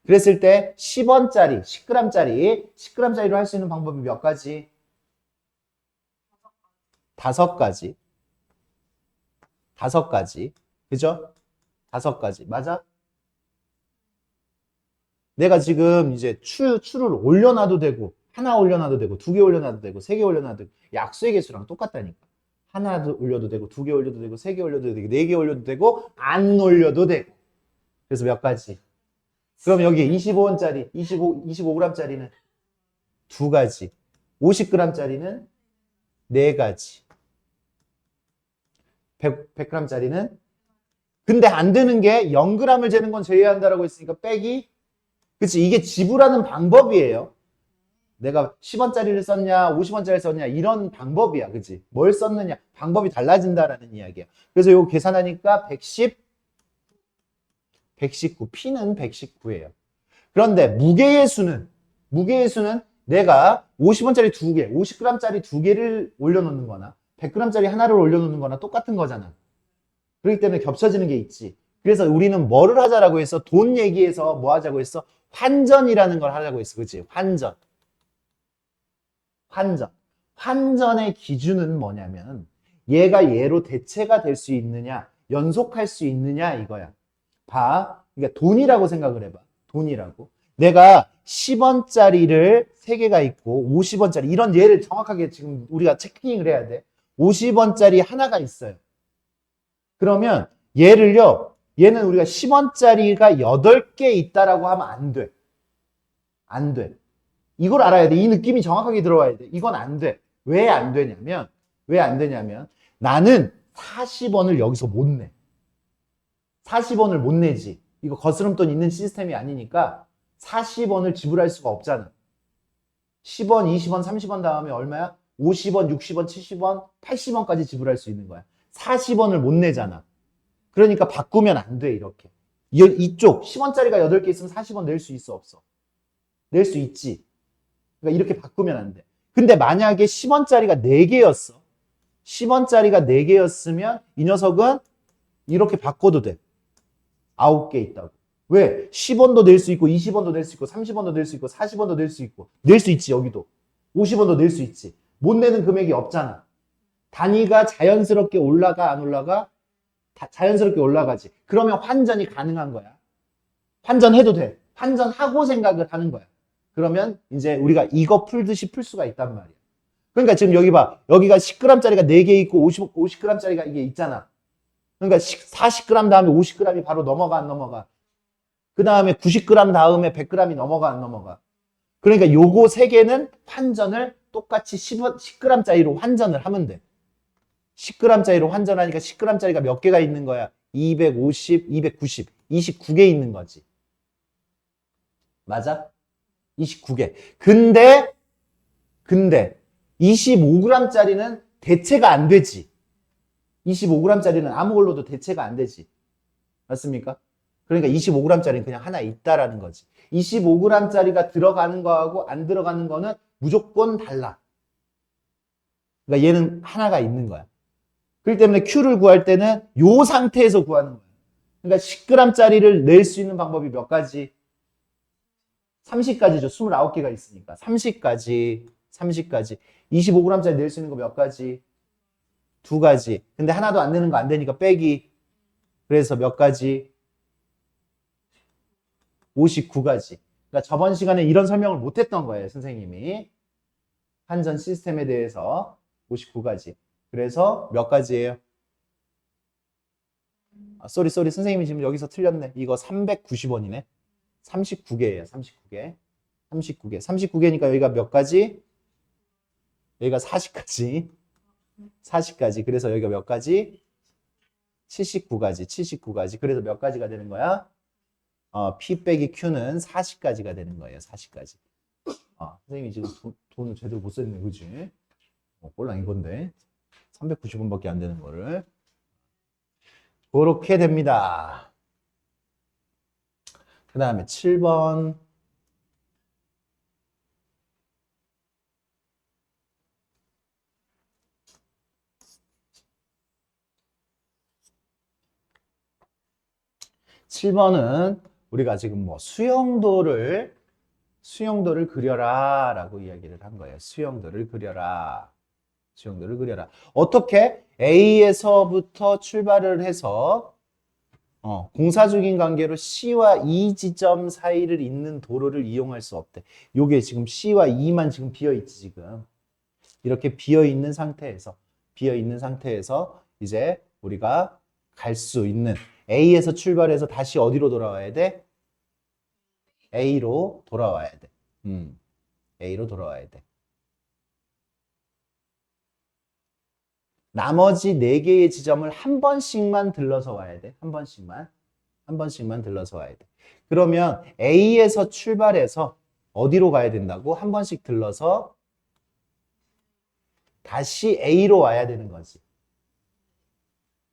Speaker 1: 그랬을 때 10원짜리, 10g짜리로 할 수 있는 방법이 몇 가지? 5가지. 5가지. 그죠? 5가지. 맞아? 내가 지금 이제 추를 올려놔도 되고, 하나 올려놔도 되고, 2개 올려놔도 되고, 3개 올려놔도 되고, 약수의 개수랑 똑같다니까. 하나 올려도 되고, 2개 올려도 되고, 3개 올려도 되고, 4개 올려도 되고, 안 올려도 되고. 그래서 몇 가지? 그럼 여기 25원짜리, 25g짜리는 2가지. 50g짜리는 4가지. 100g짜리는? 근데 안 되는 게 0g을 재는 건 제외한다라고 했으니까 빼기? 그치? 이게 지불하는 방법이에요. 내가 10원짜리를 썼냐, 50원짜리를 썼냐, 이런 방법이야. 그치? 뭘 썼느냐, 방법이 달라진다라는 이야기야. 그래서 이거 계산하니까 119. P는 119예요. 그런데 무게의 수는 내가 50원짜리 2개, 50g짜리 2개를 올려놓는 거나 100g짜리 하나를 올려놓는 거나 똑같은 거잖아. 그렇기 때문에 겹쳐지는 게 있지. 그래서 우리는 뭐를 하자라고 했어? 돈 얘기해서 뭐 하자고 했어? 환전이라는 걸 하자고 했어. 그치? 환전의 기준은 뭐냐면 얘가 얘로 대체가 될 수 있느냐, 연속할 수 있느냐 이거야. 봐. 그러니까 돈이라고 생각을 해봐. 돈이라고. 내가 10원짜리를 3개가 있고 50원짜리 이런 예를 정확하게 지금 우리가 체킹을 해야 돼. 50원짜리 하나가 있어요. 그러면 얘는 우리가 10원짜리가 8개 있다라고 하면 안 돼. 안 돼. 이걸 알아야 돼. 이 느낌이 정확하게 들어와야 돼. 이건 안 돼. 왜 안 되냐면, 나는 40원을 여기서 못 내. 40원을 못 내지. 이거 거스름돈 있는 시스템이 아니니까 40원을 지불할 수가 없잖아. 10원, 20원, 30원 다음에 얼마야? 50원, 60원, 70원, 80원까지 지불할 수 있는 거야. 40원을 못 내잖아. 그러니까 바꾸면 안 돼, 이렇게. 이쪽 10원짜리가 8개 있으면 40원 낼 수 있어, 없어? 낼 수 있지. 그러니까 이렇게 바꾸면 안 돼. 근데 만약에 10원짜리가 4개였어. 10원짜리가 4개였으면 이 녀석은 이렇게 바꿔도 돼. 9개 있다고. 왜? 10원도 낼 수 있고 20원도 낼 수 있고 30원도 낼 수 있고 40원도 낼 수 있고 낼 수 있지 여기도. 50원도 낼 수 있지. 못 내는 금액이 없잖아. 단위가 자연스럽게 올라가 안 올라가? 자연스럽게 올라가지. 그러면 환전이 가능한 거야. 환전해도 돼. 환전하고 생각을 하는 거야. 그러면 이제 우리가 이거 풀듯이 풀 수가 있단 말이야. 그러니까 지금 여기 봐. 여기가 10g짜리가 4개 있고 50g짜리가 이게 있잖아. 그러니까 40g 다음에 50g이 바로 넘어가 안 넘어가. 그 다음에 90g 다음에 100g이 넘어가 안 넘어가. 그러니까 요거 3개는 환전을 똑같이 10g짜리로 환전을 하면 돼. 10g짜리로 환전하니까 10g짜리가 몇 개가 있는 거야? 250, 290, 29개 있는 거지. 맞아? 29개. 근데 25g짜리는 대체가 안 되지. 25g짜리는 아무 걸로도 대체가 안 되지. 맞습니까? 그러니까 25g짜리는 그냥 하나 있다라는 거지. 25g짜리가 들어가는 거하고 안 들어가는 거는 무조건 달라. 그러니까 얘는 하나가 있는 거야. 그렇기 때문에 Q를 구할 때는 이 상태에서 구하는 거야. 그러니까 10g짜리를 낼 수 있는 방법이 몇 가지? 30가지죠. 29개가 있으니까. 30가지. 25g짜리 낼 수 있는 거 몇 가지? 2가지. 근데 하나도 안 내는 거 안 되니까 빼기. 그래서 몇 가지? 59가지. 그러니까 저번 시간에 이런 설명을 못 했던 거예요, 선생님이. 환전 시스템에 대해서 59가지. 그래서 몇 가지예요? 쏘리. 선생님이 지금 여기서 틀렸네. 이거 390원이네. 39개예요, 39개. 39개니까 여기가 몇 가지? 여기가 40가지. 그래서 여기가 몇 가지? 79가지. 그래서 몇 가지가 되는 거야? P 빼기 Q는 40가지가 되는 거예요. 40가지. 선생님이 지금 돈을 제대로 못 썼네, 그지? 꼴랑 이건데. 390원밖에 안 되는 거를. 그렇게 됩니다. 그 다음에 7번. (7번은) 우리가 지금 뭐 수영도를 그려라 라고 이야기를 한 거예요. 수영도를 그려라. 어떻게? A에서부터 출발을 해서 공사 중인 관계로 C와 E 지점 사이를 잇는 도로를 이용할 수 없대. 요게 지금 C와 E만 지금 비어있지, 지금. 이렇게 비어있는 상태에서 이제 우리가 갈 수 있는 A에서 출발해서 다시 어디로 돌아와야 돼? A로 돌아와야 돼. A로 돌아와야 돼. 나머지 4개의 지점을 한 번씩만 들러서 와야 돼. 한 번씩만 들러서 와야 돼. 그러면 A에서 출발해서 어디로 가야 된다고? 한 번씩 들러서 다시 A로 와야 되는 거지.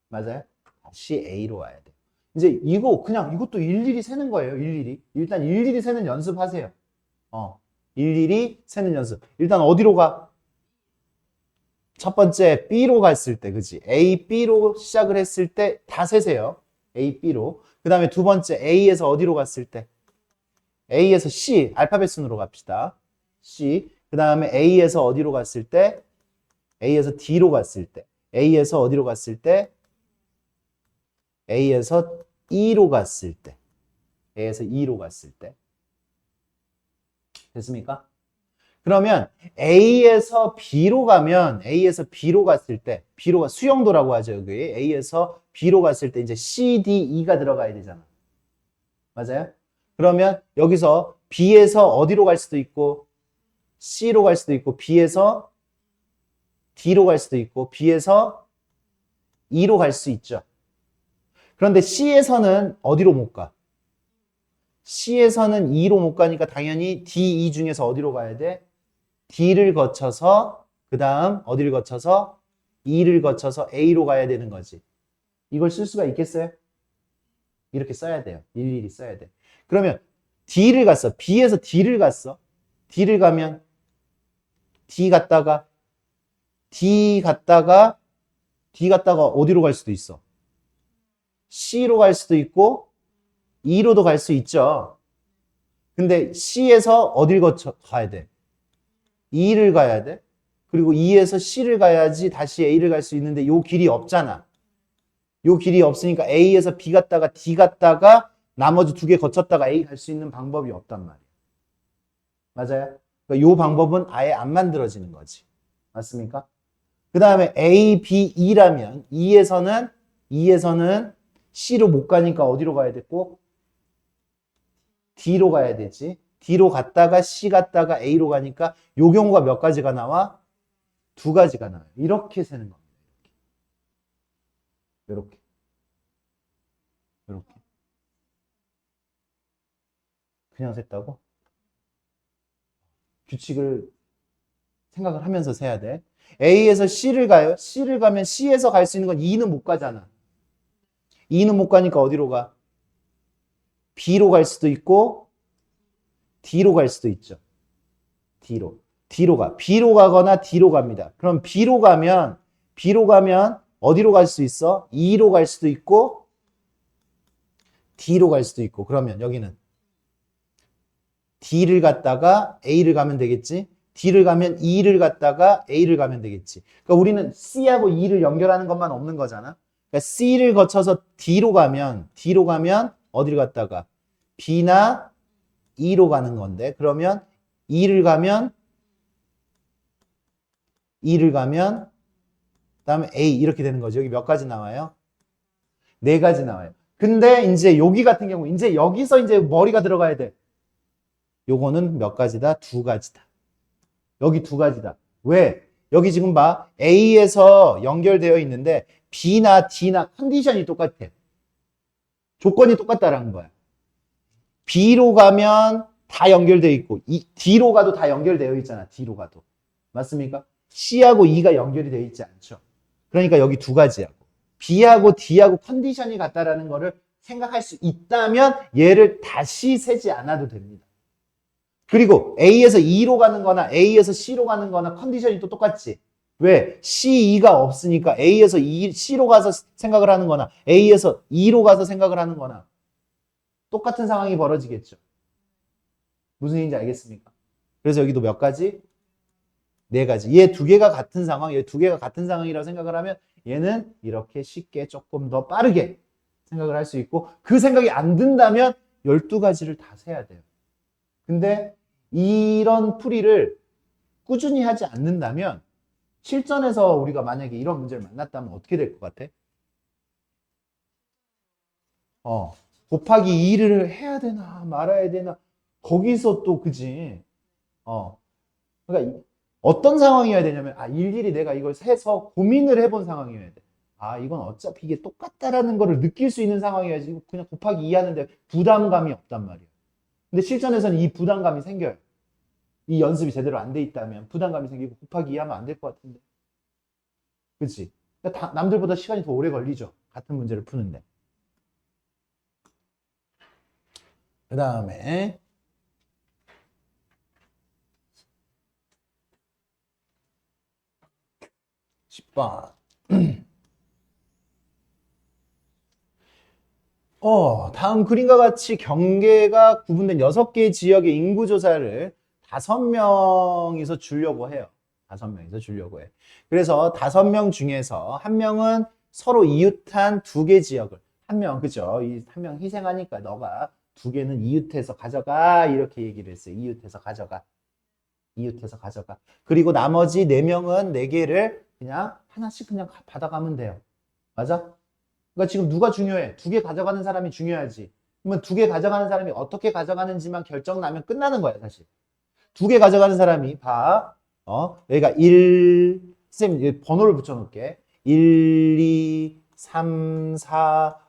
Speaker 1: 맞아요? 다시 A로 와야 돼. 이제 이것도 일일이 세는 거예요. 일단 일일이 세는 연습하세요. 일일이 세는 연습. 일단 어디로 가? 첫 번째 B로 갔을 때, 그지? A, B로 시작을 했을 때 다 세세요. A, B로. 그 다음에 두 번째 A에서 어디로 갔을 때? A에서 C, 알파벳 순으로 갑시다. C. 그 다음에 A에서 어디로 갔을 때? A에서 D로 갔을 때. A에서 어디로 갔을 때? A에서 E로 갔을 때. A에서 E로 갔을 때. 됐습니까? 그러면 A에서 B로 갔을 때, 수영도라고 하죠, 여기. A에서 B로 갔을 때 이제 C, D, E가 들어가야 되잖아. 맞아요? 그러면 여기서 B에서 어디로 갈 수도 있고, C로 갈 수도 있고 B에서 D로 갈 수도 있고 B에서 E로 갈 수 있죠. 그런데 C에서는 어디로 못 가? C에서는 E로 못 가니까 당연히 D, E 중에서 어디로 가야 돼? D를 거쳐서 그 다음 어디를 거쳐서? E를 거쳐서 A로 가야 되는 거지. 이걸 쓸 수가 있겠어요? 이렇게 써야 돼요. 일일이 써야 돼. 그러면 D를 갔어. B에서 D를 갔어. D를 가면 D 갔다가 어디로 갈 수도 있어? C로 갈 수도 있고 E로도 갈 수 있죠. 근데 C에서 어딜 거쳐 가야 돼? E를 가야 돼. 그리고 E에서 C를 가야지 다시 A를 갈 수 있는데 요 길이 없잖아. 요 길이 없으니까 A에서 B 갔다가 D 갔다가 나머지 두 개 거쳤다가 A 갈 수 있는 방법이 없단 말이야. 맞아요? 그러니까 요 방법은 아예 안 만들어지는 거지. 맞습니까? 그 다음에 A, B, E라면 E에서는 C로 못 가니까 어디로 가야 돼? 꼭 D로 가야 되지. D로 갔다가 C 갔다가 A로 가니까 요 경우가 몇 가지가 나와? 두 가지가 나와요. 이렇게 세는 겁니다. 이렇게. 이렇게. 그냥 셌다고? 규칙을 생각을 하면서 세야 돼. A에서 C를 가요. C를 가면 C에서 갈 수 있는 건 E는 못 가잖아. E는 못 가니까 어디로 가? B로 갈 수도 있고 D로 갈 수도 있죠. D로 가. B로 가거나 D로 갑니다. 그럼 B로 가면 어디로 갈 수 있어? E로 갈 수도 있고 D로 갈 수도 있고. 그러면 여기는 D를 갔다가 A를 가면 되겠지. D를 가면 E를 갔다가 A를 가면 되겠지. 그러니까 우리는 C하고 E를 연결하는 것만 없는 거잖아. 그러니까 C를 거쳐서 D로 가면 어디를 갔다가 B나 E로 가는 건데, 그러면 E를 가면 그다음에 A 이렇게 되는 거죠. 여기 몇 가지 나와요? 네 가지 나와요. 근데 이제 여기 같은 경우 이제 여기서 이제 머리가 들어가야 돼. 요거는 몇 가지다? 두 가지다. 여기 두 가지다. 왜? 여기 지금 봐. A에서 연결되어 있는데 B나 D나 컨디션이 똑같아. 조건이 똑같다라는 거야. B로 가면 다 연결되어 있고 D로 가도 다 연결되어 있잖아. D로 가도. 맞습니까? C하고 E가 연결이 되어 있지 않죠. 그러니까 여기 두 가지하고 B하고 D하고 컨디션이 같다라는 거를 생각할 수 있다면 얘를 다시 세지 않아도 됩니다. 그리고 A에서 E로 가는 거나 A에서 C로 가는 거나 컨디션이 또 똑같지. 왜? C, E가 없으니까 A에서 C로 가서 생각을 하는 거나 A에서 E로 가서 생각을 하는 거나 똑같은 상황이 벌어지겠죠. 무슨 얘기인지 알겠습니까? 그래서 여기도 몇 가지? 네 가지. 얘 두 개가 같은 상황, 얘 두 개가 같은 상황이라고 생각을 하면 얘는 이렇게 쉽게 조금 더 빠르게 생각을 할 수 있고 그 생각이 안 든다면 12가지를 다 세야 돼요. 근데 이런 풀이를 꾸준히 하지 않는다면 실전에서 우리가 만약에 이런 문제를 만났다면 어떻게 될 것 같아? 곱하기 2를 해야 되나 말아야 되나 거기서 또 그지. 그러니까 어떤 상황이어야 되냐면 일일이 내가 이걸 세서 고민을 해본 상황이어야 돼. 이건 어차피 이게 똑같다라는 거를 느낄 수 있는 상황이어야지 그냥 곱하기 2 하는데 부담감이 없단 말이야. 근데 실전에서는 이 부담감이 생겨요. 이 연습이 제대로 안 돼 있다면 부담감이 생기고 곱하기 2 하면 안 될 것 같은데. 그치? 그러니까 남들보다 시간이 더 오래 걸리죠. 같은 문제를 푸는데. 그 다음에 10번. 다음 그림과 같이 경계가 구분된 6개의 지역의 인구 조사를 5명이서 주려고 해요. 5명이서 주려고 해. 그래서 5명 중에서 한 명은 서로 이웃한 2개 지역을 한 명, 그죠? 이 한 명 희생하니까 너가 2개는 이웃해서 가져가 이렇게 얘기를 했어요. 이웃해서 가져가. 그리고 나머지 4명은 4개를 그냥 하나씩 그냥 받아가면 돼요. 맞아? 그러니까 지금 누가 중요해? 2개 가져가는 사람이 중요하지. 그러면 2개 가져가는 사람이 어떻게 가져가는지만 결정 나면 끝나는 거야, 사실. 두 개 가져가는 사람이 봐. 여기가 1, 선생님 번호를 붙여놓을게. 1, 2, 3, 4,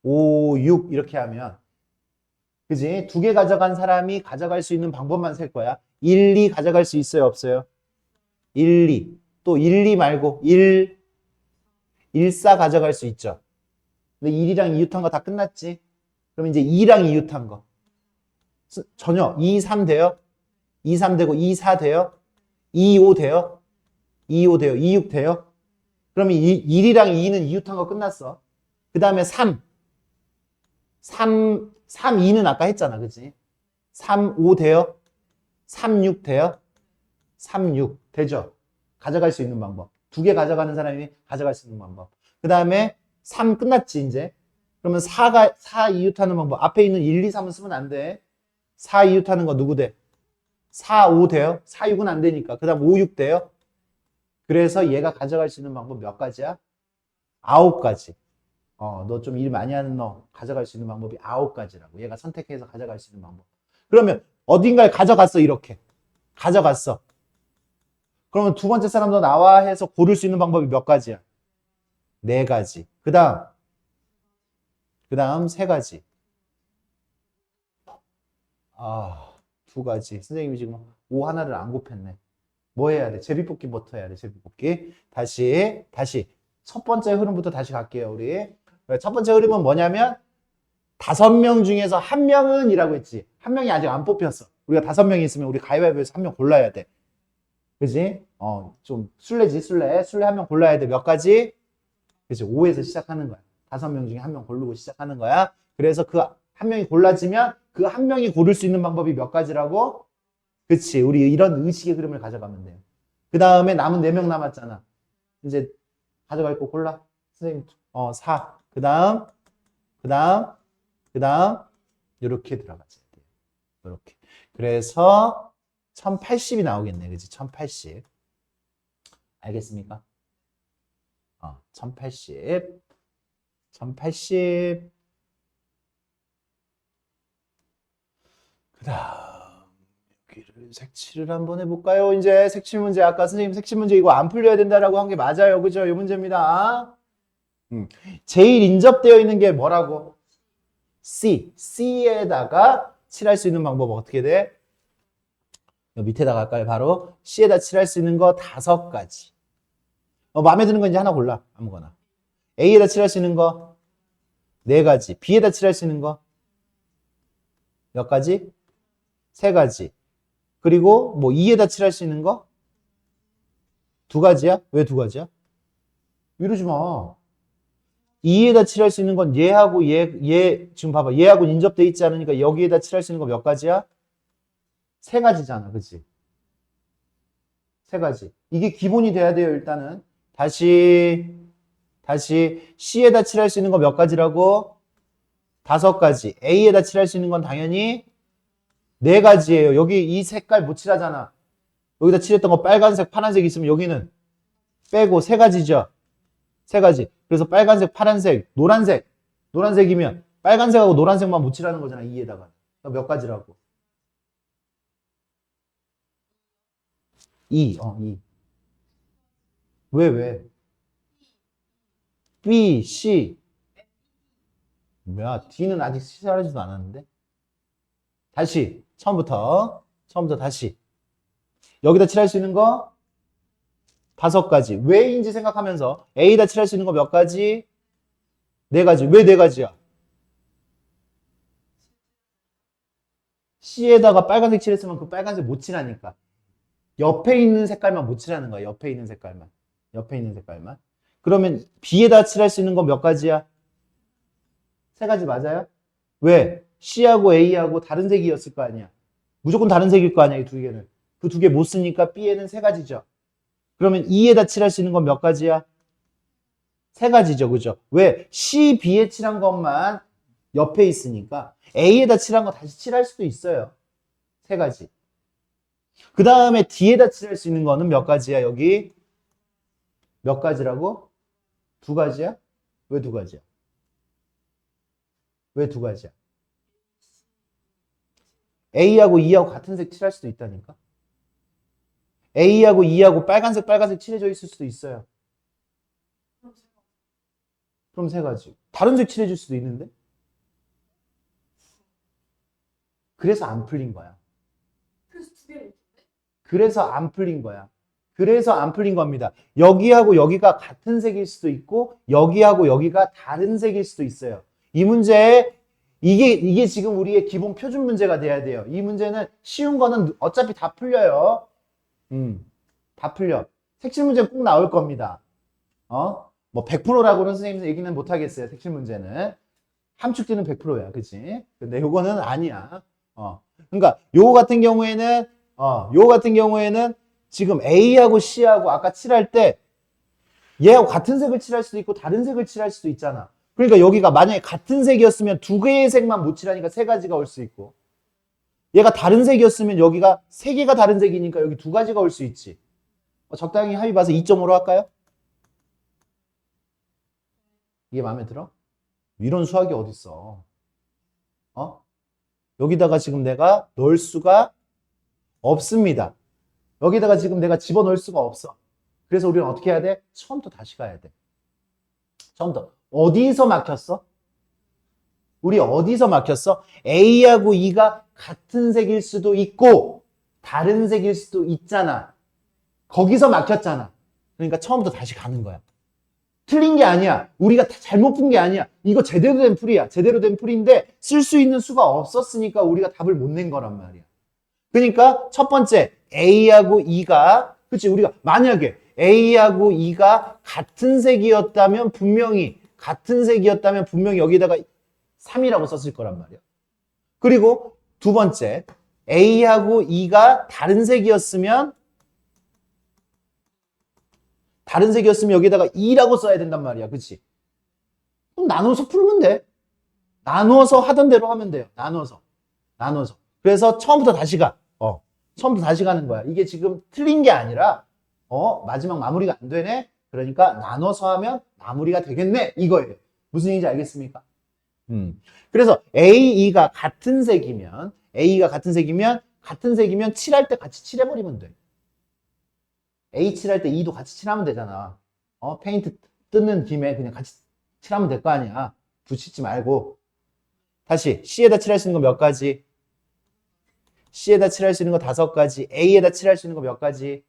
Speaker 1: 5, 6 이렇게 하면 그지? 두 개 가져간 사람이 가져갈 수 있는 방법만 셀 거야. 1, 2 가져갈 수 있어요, 없어요? 1, 2. 또 1, 2 말고 1, 1, 4 가져갈 수 있죠. 근데 1이랑 이웃한 거 다 끝났지? 그럼 이제 2랑 이웃한 거. 전혀 2, 3 돼요? 2, 3 되고 2, 4 돼요? 2, 5 돼요? 2, 5 돼요? 2, 6 돼요? 그러면 1이랑 2는 이웃한 거 끝났어. 그 다음에 3, 2는 아까 했잖아. 그치? 3, 5 돼요? 3, 6 돼요? 3, 6 되죠? 가져갈 수 있는 방법. 두 개 가져가는 사람이 가져갈 수 있는 방법. 그 다음에 3 끝났지, 이제. 그러면 4 이웃하는 방법. 앞에 있는 1, 2, 3은 쓰면 안 돼. 4 이웃하는 거 누구 돼? 4, 5 돼요? 4, 6은 안 되니까. 그 다음 5, 6 돼요? 그래서 얘가 가져갈 수 있는 방법 몇 가지야? 9가지. 너 좀 일 많이 하는 너 가져갈 수 있는 방법이 9가지라고. 얘가 선택해서 가져갈 수 있는 방법. 그러면 어딘가에 가져갔어, 이렇게. 가져갔어. 그러면 두 번째 사람도 나와 해서 고를 수 있는 방법이 몇 가지야? 4가지. 그 다음 3가지. 2가지. 선생님이 지금 5 하나를 안 곱했네. 뭐 해야 돼? 제비뽑기부터 해야 돼. 제비뽑기. 다시. 첫 번째 흐름부터 다시 갈게요, 우리. 첫 번째 흐름은 뭐냐면 5명 중에서 1명은 이라고 했지. 1명이 아직 안 뽑혔어. 우리가 5명이 있으면 우리 가위바위보에서 1명 골라야 돼. 그지? 좀 술래 1명 골라야 돼. 몇 가지? 그치? 5에서 시작하는 거야. 5명 중에 1명 고르고 시작하는 거야. 그래서 그 1명이 골라지면 그 1명이 고를 수 있는 방법이 몇 가지라고? 그치? 우리 이런 의식의 흐름을 가져가면 돼요. 그 다음에 남은 4명 남았잖아. 이제 가져갈 거 골라. 선생님, 4. 그 다음, 이렇게 들어가지. 이렇게. 그래서 1080이 나오겠네. 그치? 1080. 알겠습니까? 1080. 그 다음, 여기를 색칠을 한번 해볼까요? 이제 색칠 문제. 아까 선생님 색칠 문제 이거 안 풀려야 된다라고 한 게 맞아요. 그죠? 이 문제입니다. 제일 인접되어 있는 게 뭐라고? C에다가 칠할 수 있는 방법은 어떻게 돼? 밑에다 갈까요? 바로 C에다 칠할 수 있는 거 5가지. 마음에 드는 거 이제 하나 골라. 아무거나. A에다 칠할 수 있는 거 4가지. B에다 칠할 수 있는 거 몇 가지? 3가지. 그리고 뭐 E에다 칠할 수 있는 거 2가지야? 왜 2가지야? 이러지 마. E에다 칠할 수 있는 건 얘하고 얘 지금 봐봐. 얘하고 인접돼 있지 않으니까 여기에다 칠할 수 있는 거 몇 가지야? 3가지잖아. 그치? 3가지. 이게 기본이 돼야 돼요. 일단은. 다시 C에다 칠할 수 있는 거 몇 가지라고? 5가지. A에다 칠할 수 있는 건 당연히 4가지예요. 여기 이 색깔 못 칠하잖아. 여기다 칠했던 거 빨간색, 파란색 있으면 여기는 빼고 3가지죠. 3가지. 그래서 빨간색, 파란색, 노란색. 노란색이면 빨간색하고 노란색만 못 칠하는 거잖아. E에다가. 몇 가지라고? 2. 2. 왜? B, C. 뭐야? D는 아직 칠하지도 않았는데. 다시. 처음부터 다시. 여기다 칠할 수 있는 거 5가지. 왜인지 생각하면서 A에다 칠할 수 있는 거 몇 가지? 4가지. 왜 4가지야? C에다가 빨간색 칠했으면 그 빨간색 못 칠하니까. 옆에 있는 색깔만 못 칠하는 거야. 옆에 있는 색깔만. 그러면 B에다 칠할 수 있는 거 몇 가지야? 3가지 맞아요? 왜? C하고 A하고 다른 색이었을 거 아니야. 무조건 다른 색일 거 아니야, 이 2개는. 그 2개 못 쓰니까 B에는 3가지죠. 그러면 E에다 칠할 수 있는 건 몇 가지야? 3가지죠, 그죠? 왜? C, B에 칠한 것만 옆에 있으니까 A에다 칠한 거 다시 칠할 수도 있어요. 3가지. 그 다음에 D에다 칠할 수 있는 거는 몇 가지야, 여기? 몇 가지라고? 2가지야? 왜 2가지야? 왜 2가지야? A하고 E하고 같은 색 칠할 수도 있다니까. A하고 E하고 빨간색 칠해져 있을 수도 있어요. 그럼 세 가지. 다른 색 칠해줄 수도 있는데? 그래서 안 풀린 거야.
Speaker 2: 그래서 두 개를
Speaker 1: 그래서 안 풀린 거야. 그래서 안 풀린 겁니다. 여기하고 여기가 같은 색일 수도 있고 여기하고 여기가 다른 색일 수도 있어요. 이 문제 이게 지금 우리의 기본 표준 문제가 돼야 돼요. 이 문제는 쉬운 거는 어차피 다 풀려요. 다 풀려. 색칠 문제는 꼭 나올 겁니다. 뭐 100%라고는 선생님 얘기는 못 하겠어요. 색칠 문제는. 함축되는 100%야. 그치? 근데 요거는 아니야. 그러니까 요거 같은 경우에는 지금 A하고 C하고 아까 칠할 때 얘하고 같은 색을 칠할 수도 있고 다른 색을 칠할 수도 있잖아. 그러니까 여기가 만약에 같은 색이었으면 두 개의 색만 못 칠하니까 세 가지가 올 수 있고 얘가 다른 색이었으면 여기가 세 개가 다른 색이니까 여기 두 가지가 올 수 있지. 적당히 합의 봐서 2.5로 할까요? 이게 마음에 들어? 이런 수학이 어딨어. 여기다가 지금 내가 넣을 수가 없습니다. 여기다가 지금 내가 집어넣을 수가 없어. 그래서 우리는 어떻게 해야 돼? 처음부터 다시 가야 돼. 처음부터. 어디서 막혔어? 우리 어디서 막혔어? A하고 E가 같은 색일 수도 있고 다른 색일 수도 있잖아. 거기서 막혔잖아. 그러니까 처음부터 다시 가는 거야. 틀린 게 아니야. 우리가 잘못 푼 게 아니야. 이거 제대로 된 풀이야. 제대로 된 풀인데 쓸 수 있는 수가 없었으니까 우리가 답을 못 낸 거란 말이야. 그러니까 첫 번째 A하고 E가 그치 우리가 만약에 A하고 E가 같은 색이었다면 분명히 여기다가 3이라고 썼을 거란 말이야. 그리고 두 번째 A하고 E가 다른 색이었으면 여기다가 2라고 써야 된단 말이야. 그치? 그럼 나눠서 풀면 돼. 나누어서 하던 대로 하면 돼요. 나눠서. 그래서 처음부터 다시 가. 처음부터 다시 가는 거야. 이게 지금 틀린 게 아니라 마지막 마무리가 안 되네. 그러니까 나눠서 하면 마무리가 되겠네. 이거예요. 무슨 얘기인지 알겠습니까? 그래서 A가 같은 색이면 칠할 때 같이 칠해버리면 돼. A 칠할 때 E도 같이 칠하면 되잖아. 페인트 뜯는 김에 그냥 같이 칠하면 될 거 아니야. 붙이지 말고. 다시 C에다 칠할 수 있는 거 몇 가지? C에다 칠할 수 있는 거 5가지. A에다 칠할 수 있는 거 몇 가지?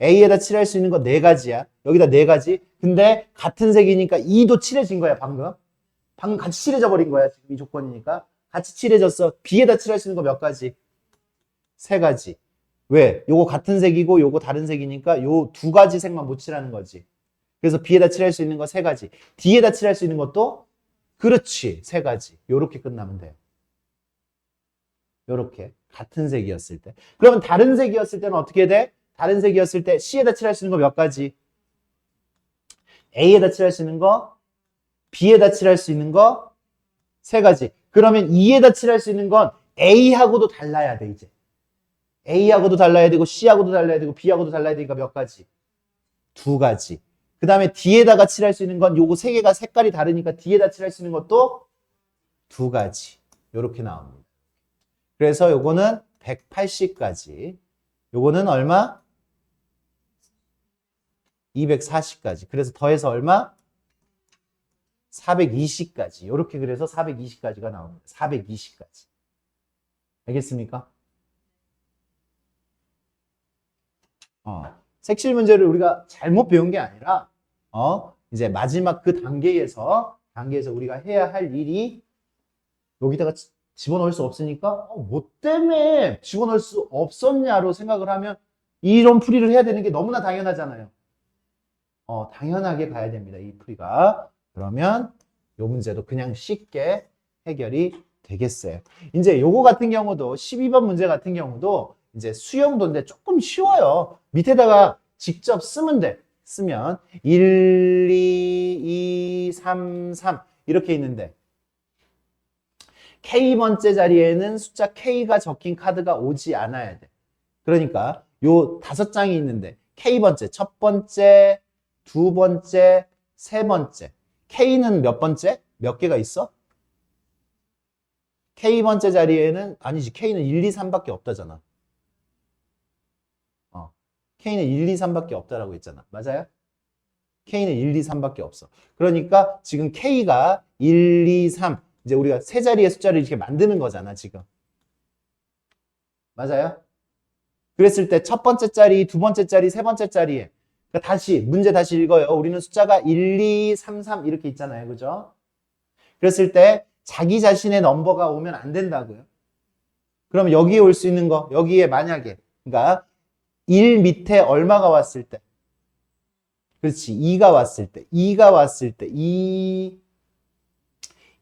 Speaker 1: A에다 칠할 수 있는 거 4가지야. 여기다 4가지. 근데 같은 색이니까 E도 칠해진 거야, 방금. 방금 같이 칠해져 버린 거야, 지금 이 조건이니까. 같이 칠해졌어. B에다 칠할 수 있는 거 몇 가지? 3가지. 왜? 요거 같은 색이고 요거 다른 색이니까 요 2가지 색만 못 칠하는 거지. 그래서 B에다 칠할 수 있는 거 3가지. D에다 칠할 수 있는 것도 그렇지. 3가지. 요렇게 끝나면 돼요. 요렇게. 같은 색이었을 때. 그러면 다른 색이었을 때는 어떻게 돼? 다른 색이었을 때 C에다 칠할 수 있는 거 몇 가지? A에다 칠할 수 있는 거, B에다 칠할 수 있는 거 3가지. 그러면 E에다 칠할 수 있는 건 A하고도 달라야 돼, 이제. A하고도 달라야 되고 C하고도 달라야 되고 B하고도 달라야 되니까 몇 가지? 2가지. 그 다음에 D에다가 칠할 수 있는 건 요거 3개가 색깔이 다르니까 D에다 칠할 수 있는 것도 2가지. 요렇게 나옵니다. 그래서 요거는 180까지. 요거는 얼마? 240까지. 그래서 더해서 얼마? 420까지. 요렇게 그래서 420까지가 나옵니다. 420까지. 알겠습니까? 색칠 문제를 우리가 잘못 배운 게 아니라 이제 마지막 그 단계에서 우리가 해야 할 일이 여기다가 집어넣을 수 없으니까 뭐 때문에 집어넣을 수 없었냐로 생각을 하면 이런 풀이를 해야 되는 게 너무나 당연하잖아요. 당연하게 가야 됩니다. 이 풀이가. 그러면 이 문제도 그냥 쉽게 해결이 되겠어요. 이제 요거 같은 경우도 12번 문제 같은 경우도 이제 수영도인데 조금 쉬워요. 밑에다가 직접 쓰면 돼. 쓰면 1, 2, 2, 3, 3 이렇게 있는데 K번째 자리에는 숫자 K가 적힌 카드가 오지 않아야 돼. 그러니까 요 5장이 있는데 K번째, 첫 번째, 두 번째, 세 번째. K는 몇 번째? 몇 개가 있어? K번째 자리에는 아니지. K는 1, 2, 3밖에 없다잖아. K는 1, 2, 3밖에 없다라고 했잖아. 맞아요? K는 1, 2, 3밖에 없어. 그러니까 지금 K가 1, 2, 3 이제 우리가 세 자리의 숫자를 이렇게 만드는 거잖아, 지금. 맞아요? 그랬을 때 첫 번째 자리, 두 번째 자리, 세 번째 자리에 그러니까 문제 다시 읽어요. 우리는 숫자가 1, 2, 3, 3 이렇게 있잖아요. 그죠? 그랬을 때 자기 자신의 넘버가 오면 안 된다고요. 그럼 여기에 올 수 있는 거, 여기에 만약에 그러니까 1 밑에 얼마가 왔을 때 그렇지. 2가 왔을 때 2가 왔을 때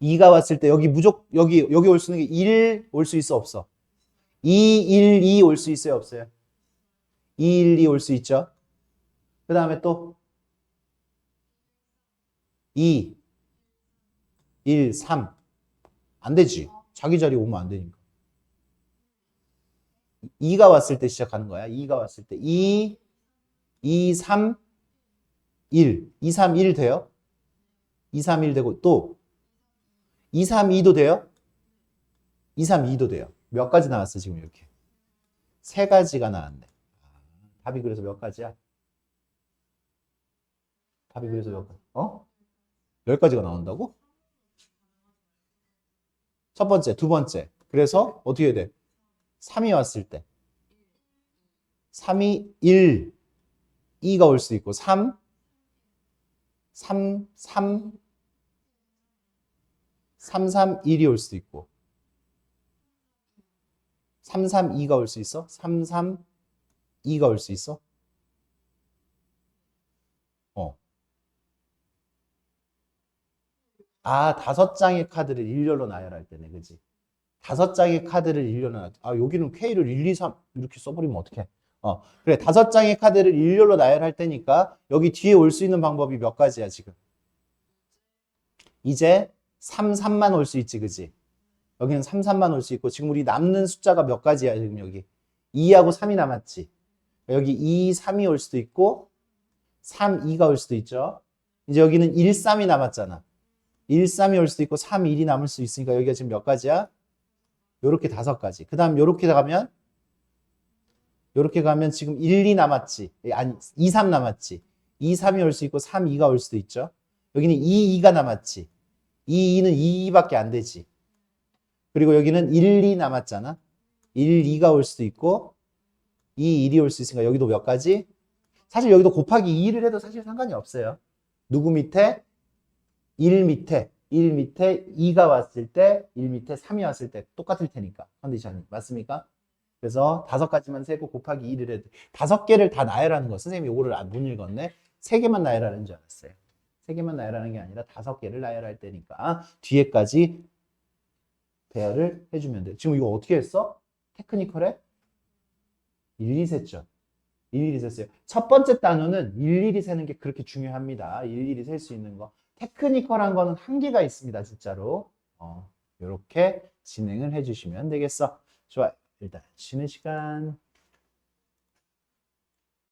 Speaker 1: 2가 왔을 때 여기 올 수 있는 게 1 올 수 있어 없어? 2, 1, 2 올 수 있어요 없어요? 2, 1, 2 올 수 있죠. 그 다음에 또 2, 1, 3 안 되지. 자기 자리 오면 안 되니까. 2가 왔을 때 시작하는 거야. 2가 왔을 때 2, 2, 3, 1 2, 3, 1 돼요? 2, 3, 1 되고 또 2, 3, 2도 돼요? 2, 3, 2도 돼요. 몇 가지 나왔어 지금 이렇게? 세 가지가 나왔네. 답이 그래서 몇 가지야? 답이 그래서 몇 가지? 10가지가 나온다고? 첫 번째, 두 번째. 그래서 어떻게 해야 돼? 3이 왔을 때 3이 1, 2가 올 수 있고 3, 3, 3, 3, 3, 1이 올 수도 있고 3, 3, 2가 올 수 있어? 3, 3, 2가 올 수 있어? 다섯 장의 카드를 일렬로 나열할 때네, 그지? 다섯 장의 카드를 일렬로 나열 때. 여기는 K를 1, 2, 3 이렇게 써버리면 어떡해? 그래, 다섯 장의 카드를 일렬로 나열할 때니까 여기 뒤에 올 수 있는 방법이 몇 가지야, 지금? 이제 3, 3만 올 수 있지, 그지? 여기는 3, 3만 올 수 있고 지금 우리 남는 숫자가 몇 가지야, 지금 여기? 2하고 3이 남았지? 여기 2, 3이 올 수도 있고 3, 2가 올 수도 있죠? 이제 여기는 1, 3이 남았잖아. 1, 3이 올 수도 있고 3, 1이 남을 수 있으니까 여기가 지금 몇 가지야? 요렇게 5가지. 그 다음 요렇게 가면 지금 1, 2 남았지. 아니 2, 3 남았지. 2, 3이 올 수 있고 3, 2가 올 수도 있죠. 여기는 2, 2가 남았지. 2, 2는 2밖에 안 되지. 그리고 여기는 1, 2 남았잖아. 1, 2가 올 수도 있고 2, 1이 올 수 있으니까 여기도 몇 가지? 사실 여기도 곱하기 2를 해도 사실 상관이 없어요. 누구 밑에? 1 밑에 2가 왔을 때 1 밑에 3이 왔을 때 똑같을 테니까 컨디션이 맞습니까? 그래서 5가지만 세고 곱하기 2를 해도 5개를 다 나열하는 거 선생님이 이거를 못 읽었네. 3개만 나열하는 줄 알았어요. 3개만 나열하는 게 아니라 5개를 나열할 때니까 뒤에까지 배열을 해주면 돼. 지금 이거 어떻게 했어? 테크니컬에 일일이 셌죠. 일일이 셌어요. 첫 번째 단어는 일일이 세는 게 그렇게 중요합니다. 일일이 셀 수 있는 거. 테크니컬한 거는 한계가 있습니다. 진짜로. 이렇게 진행을 해주시면 되겠어. 좋아요. 일단 쉬는 시간.